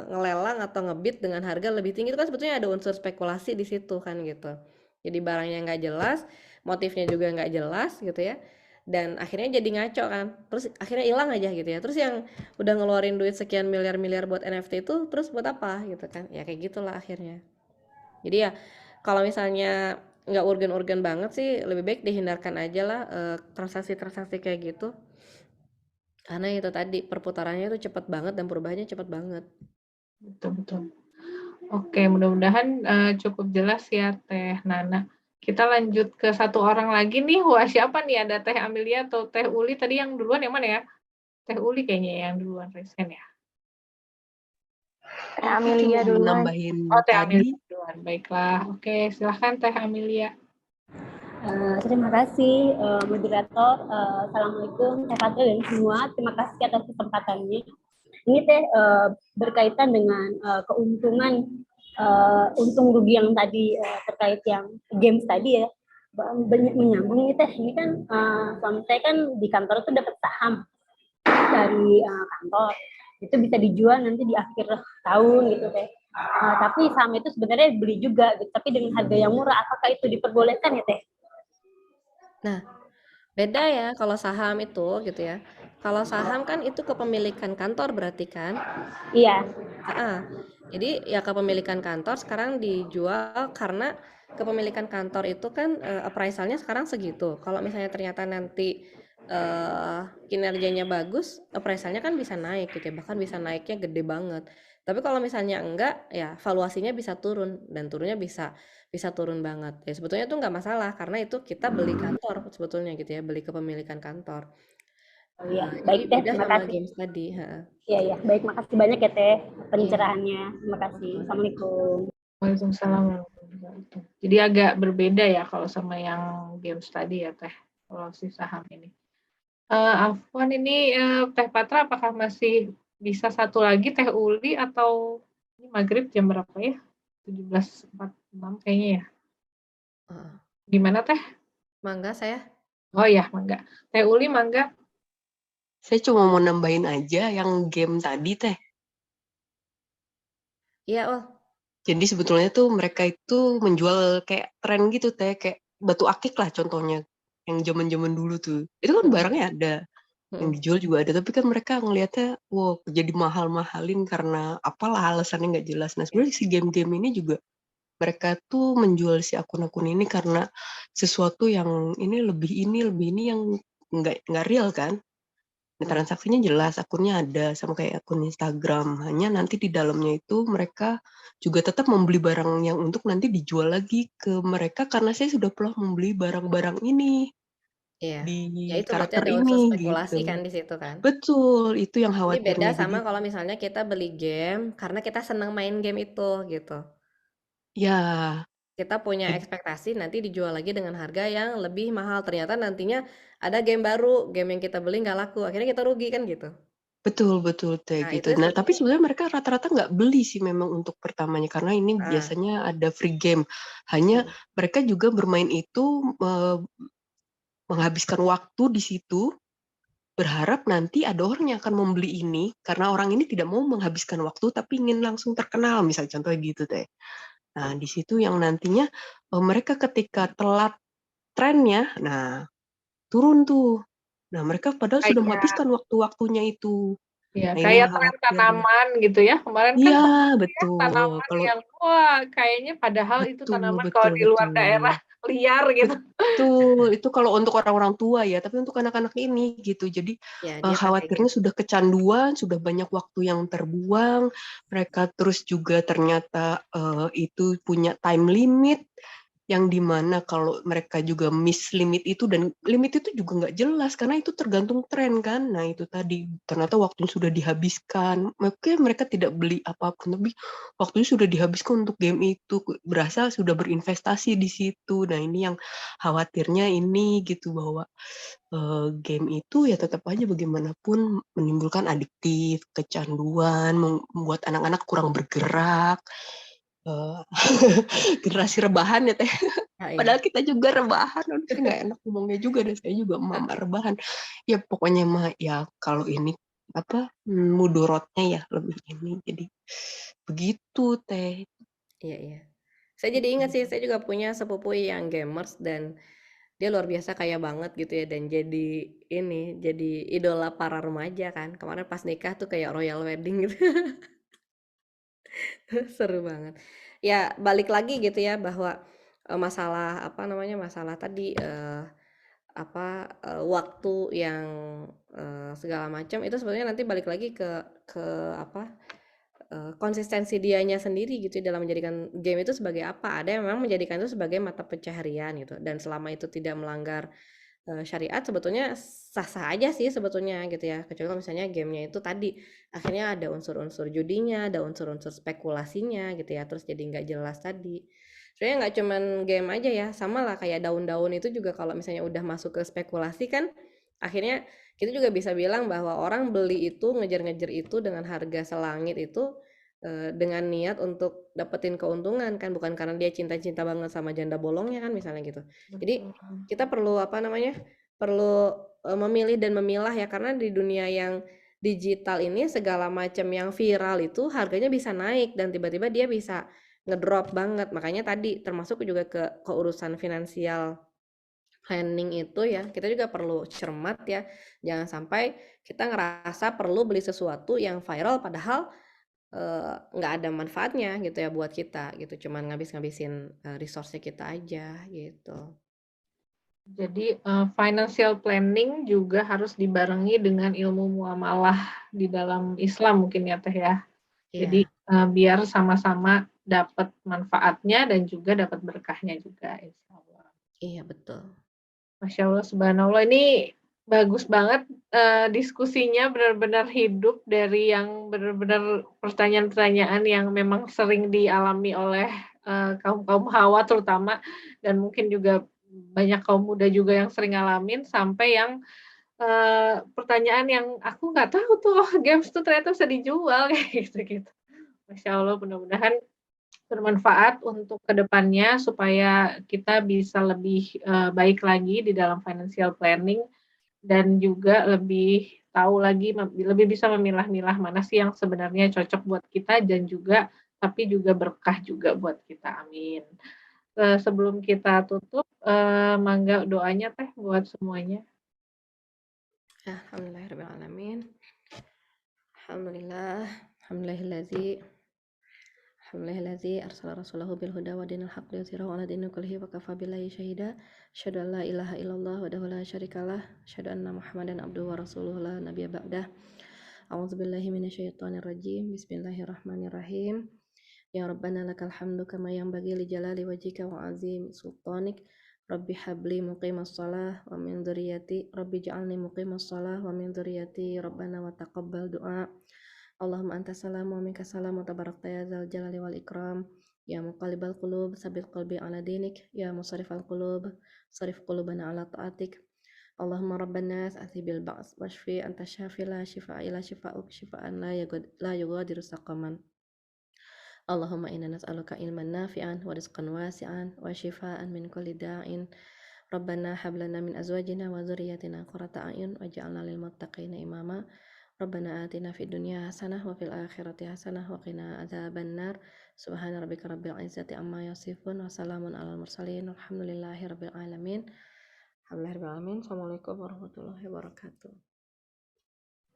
C: ngelelang atau ngebid dengan harga lebih tinggi. Itu kan sebetulnya ada unsur spekulasi di situ kan gitu. Jadi barangnya nggak jelas, motifnya juga nggak jelas gitu ya, dan akhirnya jadi ngaco kan, terus akhirnya hilang aja gitu ya. Terus yang udah ngeluarin duit sekian miliar buat NFT itu terus buat apa gitu kan, ya kayak gitulah akhirnya. Jadi ya kalau misalnya nggak urgen banget sih, lebih baik dihindarkan aja lah transaksi kayak gitu, karena itu tadi perputarannya itu cepat banget dan perubahannya cepat banget.
A: Betul. Oke, mudah-mudahan cukup jelas ya Teh Nana. Kita lanjut ke satu orang lagi nih. Wah, siapa nih? Ada Teh Amelia atau Teh Uli? Tadi yang duluan yang mana ya? Teh Uli kayaknya yang duluan resen ya.
D: Teh
E: Aku
D: Amelia
E: cuma mau
D: duluan.
E: nambahin
A: Oh, Teh
E: tadi.
A: Amelia duluan. Baiklah. Oke, silahkan Teh Amelia.
F: Terima kasih moderator. Assalamualaikum Teh Fatul dan semua. Terima kasih atas kesempatannya. Ini Teh berkaitan dengan keuntungan untung rugi yang tadi terkait yang games tadi ya. Banyak menyambung nih Teh. Ini kan suami saya kan di kantor tuh dapat saham dari kantor. Itu bisa dijual nanti di akhir tahun gitu Teh. Tapi saham itu sebenarnya beli juga, gitu. Tapi dengan harga yang murah. Apakah itu diperbolehkan ya Teh?
C: Nah, beda ya kalau saham itu gitu ya. Kalau saham kan itu kepemilikan kantor berarti kan?
F: Iya.
C: Jadi ya kepemilikan kantor sekarang dijual karena kepemilikan kantor itu kan appraisalnya sekarang segitu. Kalau misalnya ternyata nanti kinerjanya bagus, appraisalnya kan bisa naik gitu ya, bahkan bisa naiknya gede banget. Tapi kalau misalnya enggak, ya valuasinya bisa turun dan turunnya bisa turun banget. Ya sebetulnya itu nggak masalah karena itu kita beli kantor sebetulnya gitu ya, beli kepemilikan kantor.
F: Oh iya,
C: Jadi
F: baik Teh,
C: beda
F: terima
C: sama
F: kasih.
C: games tadi.
F: Iya ya, baik, makasih banyak ya Teh pencerahannya. Terima kasih. Assalamualaikum.
A: Waalaikumsalam warahmatullahi wabarakatuh. Jadi agak berbeda ya kalau sama yang games tadi ya Teh, kalau si saham ini. Afwan ini Teh Patra apakah masih bisa satu lagi Teh Uli atau ini maghrib jam berapa ya? 17.46 kayaknya ya. Gimana Teh?
C: Mangga saya.
A: Oh ya, mangga. Teh Uli mangga.
E: Saya cuma mau nambahin aja yang game tadi Teh.
C: Iya, Oh.
E: Jadi sebetulnya tuh mereka itu menjual kayak tren gitu Teh, kayak batu akik lah contohnya. Yang zaman-zaman dulu tuh. Itu kan barangnya ada. Yang dijual juga ada, tapi kan mereka ngelihatnya, wow, jadi mahal-mahalin karena apalah alasannya nggak jelas. Nah sebenarnya si game-game ini juga mereka tuh menjual si akun-akun ini karena sesuatu yang ini yang nggak real kan. Nah, transaksinya jelas, akunnya ada sama kayak akun Instagram. Hanya nanti di dalamnya itu mereka juga tetap membeli barang yang untuk nanti dijual lagi ke mereka karena saya sudah pernah membeli barang-barang ini.
C: Iya.
E: Di
C: Ya itu berarti
E: karakter
C: ada unsur
E: ini
C: spekulasi
E: gitu.
C: kan di situ kan.
E: Betul, itu yang
C: Ini beda
E: khawatirnya.
C: sama
E: Jadi
C: kalau misalnya kita beli game karena kita senang main game itu gitu.
E: ya,
C: Kita punya ekspektasi nanti dijual lagi dengan harga yang lebih mahal. Ternyata nantinya ada game baru, game yang kita beli nggak laku. Akhirnya kita rugi kan gitu.
E: betul Teh
C: Nah,
E: gitu.
C: itu
E: Nah, tapi sebenarnya mereka rata-rata nggak beli sih memang untuk pertamanya karena ini biasanya ada free game. Hanya mereka juga bermain itu menghabiskan waktu di situ, berharap nanti ada orang yang akan membeli ini karena orang ini tidak mau menghabiskan waktu tapi ingin langsung terkenal, misal contohnya gitu Teh. Nah, di situ yang nantinya mereka ketika telat trennya, nah turun tuh. Nah, mereka padahal sudah menghabiskan waktu-waktunya itu.
A: Ya,
E: Nah, ini
A: kayak
E: yang
A: tren
E: khawatir.
A: tanaman gitu ya. Kemarin kan
E: Iya,
A: betul. Tanaman
E: kalau
A: yang wah kayaknya padahal itu tanaman kalau di luar
E: betul.
A: daerah liar gitu.
E: Betul, itu kalau untuk orang-orang tua ya, tapi untuk anak-anak ini gitu. Jadi
C: ya, dia
E: khawatirnya sudah kecanduan, sudah banyak waktu yang terbuang. Mereka terus juga ternyata itu punya time limit yang dimana kalau mereka juga miss limit itu dan limit itu juga nggak jelas karena itu tergantung tren kan. Nah itu tadi ternyata waktunya sudah dihabiskan. Makanya mereka tidak beli apapun tapi waktunya sudah dihabiskan untuk game itu, berasa sudah berinvestasi di situ. Nah ini yang khawatirnya ini gitu bahwa game itu ya tetap aja bagaimanapun menimbulkan adiktif, kecanduan, membuat anak-anak kurang bergerak. Generasi rebahan ya Teh. Padahal kita juga rebahan, saya nggak enak ngomongnya juga dan saya juga mama rebahan. Ya pokoknya mah ya kalau ini apa mudorotnya ya lebih ini jadi begitu Teh.
C: Iya. Saya jadi ingat sih, saya juga punya sepupu yang gamers dan dia luar biasa kaya banget gitu ya dan jadi idola para remaja kan. Kemarin pas nikah tuh kayak royal wedding gitu. Seru banget. Ya balik lagi gitu ya bahwa masalah masalah tadi waktu yang segala macam itu sebenarnya nanti balik lagi ke konsistensi dianya sendiri gitu dalam menjadikan game itu sebagai apa. Ada yang memang menjadikan itu sebagai mata pencaharian gitu dan selama itu tidak melanggar syariat sebetulnya sah-sah aja sih sebetulnya gitu ya, kecuali kalau misalnya gamenya itu tadi akhirnya ada unsur-unsur judinya, ada unsur-unsur spekulasinya gitu ya, terus jadi nggak jelas tadi. Sebenarnya nggak cuman game aja ya, sama lah kayak daun-daun itu juga kalau misalnya udah masuk ke spekulasi kan, akhirnya kita juga bisa bilang bahwa orang beli itu, ngejar-ngejar itu dengan harga selangit itu dengan niat untuk dapetin keuntungan kan, bukan karena dia cinta-cinta banget sama janda bolongnya kan misalnya gitu. Jadi
A: Betul.
C: kita perlu perlu memilih dan memilah ya, karena di dunia yang digital ini segala macam yang viral itu harganya bisa naik dan tiba-tiba dia bisa ngedrop banget. Makanya tadi termasuk juga ke urusan finansial planning itu ya, kita juga perlu cermat ya, jangan sampai kita ngerasa perlu beli sesuatu yang viral padahal nggak ada manfaatnya gitu ya buat kita gitu, cuman ngabis-ngabisin resource-nya kita aja gitu.
A: Jadi financial planning juga harus dibarengi dengan ilmu muamalah di dalam Islam mungkin ya Teh ya. Jadi biar sama-sama dapat manfaatnya dan juga dapat berkahnya juga, insya Allah.
C: Iya betul.
A: Masya Allah, subhanallah, ini bagus banget diskusinya, benar-benar hidup dari yang benar-benar pertanyaan-pertanyaan yang memang sering dialami oleh kaum hawa terutama, dan mungkin juga banyak kaum muda juga yang sering ngalamin, sampai yang pertanyaan yang aku nggak tahu tuh games tuh ternyata bisa dijual kayak gitu-gitu. Masya Allah, mudah-mudahan bermanfaat untuk kedepannya supaya kita bisa lebih baik lagi di dalam financial planning dan juga lebih tahu lagi, lebih bisa memilah-milah mana sih yang sebenarnya cocok buat kita dan juga tapi juga berkah juga buat kita. Amin. Sebelum kita tutup, mangga doanya Teh buat semuanya.
C: Alhamdulillahirrahmanirrahim. Alhamdulillahilladzi arsala rasulahu bil huda wa dinil haqq liyudhhirahu 'ala dini kullihi wa kafa billahi syahida. Asyhadu an la ilaha illallah wahdahu la syarikalah, asyhadu anna Muhammadan abduhu wa rasuluhu la nabiyya ba'dah. A'udzubillahi minasyaitonir rajim. Bismillahirrahmanirrahim. Ya Rabbana lakal hamdu kama yanbaghi li jalali wajhika wa 'azimi sultanik. Rabbi habli muqimas shalah wa min dzurriyyati rabbi ij'alni muqimas shalah wa min dzurriyyati rabbana wa taqabbal du'a. Allahumma anta salam wa minka salam wa tabarakta ya dzal jalali wal ikram. Ya muqallibal qulub sabbit qalbi ala dinik, ya musarrifal qulub sarif qulubana ala ta'atik. Allahumma rabban nas athibil ba's washfi anta syafi la shifaa illa shifaa'uk shifaan la yughadiru saqaman. Allahumma inna nas'aluka ilman nafi'an wa rizqan wasi'an wa shifaan min kulli da'in. Rabbana hab lana min azwajina wa dzurriyyatina qurrata a'yun waj'alna lil muttaqina imama. Rabbana atina fid dunya hasanah wa fil akhirati hasanah wa qina adzabannar. Subhana rabbika rabbil izzati amma yasifun wa salamun alal mursalin walhamdulillahi rabbil alamin. Assalamualaikum warahmatullahi wabarakatuh.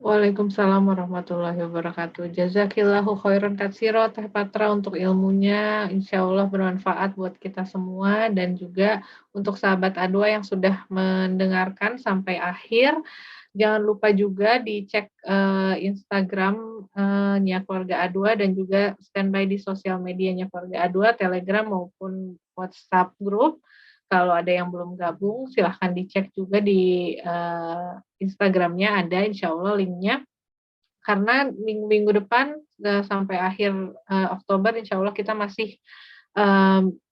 A: Waalaikumsalam warahmatullahi wabarakatuh. Jazakillahu khairan katsiro Teh Patra untuk ilmunya. Insya Allah bermanfaat buat kita semua dan juga untuk sahabat A2 yang sudah mendengarkan sampai akhir. Jangan lupa juga dicek Instagram-nya Keluarga A2 dan juga standby di sosial medianya Keluarga A2, Telegram maupun WhatsApp group. Kalau ada yang belum gabung, silahkan dicek juga di Instagram-nya, ada insya Allah linknya. Karena minggu-minggu depan sampai akhir Oktober, insya Allah kita masih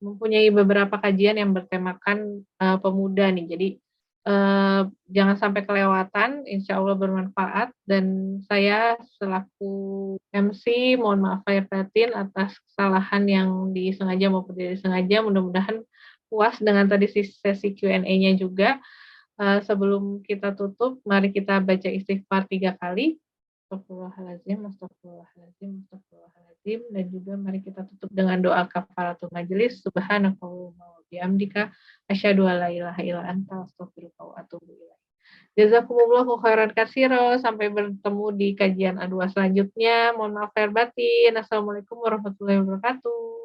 A: mempunyai beberapa kajian yang bertemakan pemuda nih. Jadi jangan sampai kelewatan, insya Allah bermanfaat. Dan saya selaku MC mohon maaf lahir batin atas kesalahan yang disengaja maupun tidak disengaja. Mudah-mudahan puas dengan tadi sesi Q&A-nya juga. Sebelum kita tutup, mari kita baca istighfar 3 kali. Astagfirullahaladzim, astagfirullahaladzim, astagfirullahaladzim. Dan juga mari kita tutup dengan doa kafaratul majelis. Subhanakallahumma wa bihamdika asyhadu an la ilaha illa anta astaghfiruka wa atubu ilaik. Jazakumullahu khairan katsiro. Sampai bertemu di kajian A2 selanjutnya. Mohon maaf lahir batin. Assalamualaikum warahmatullahi wabarakatuh.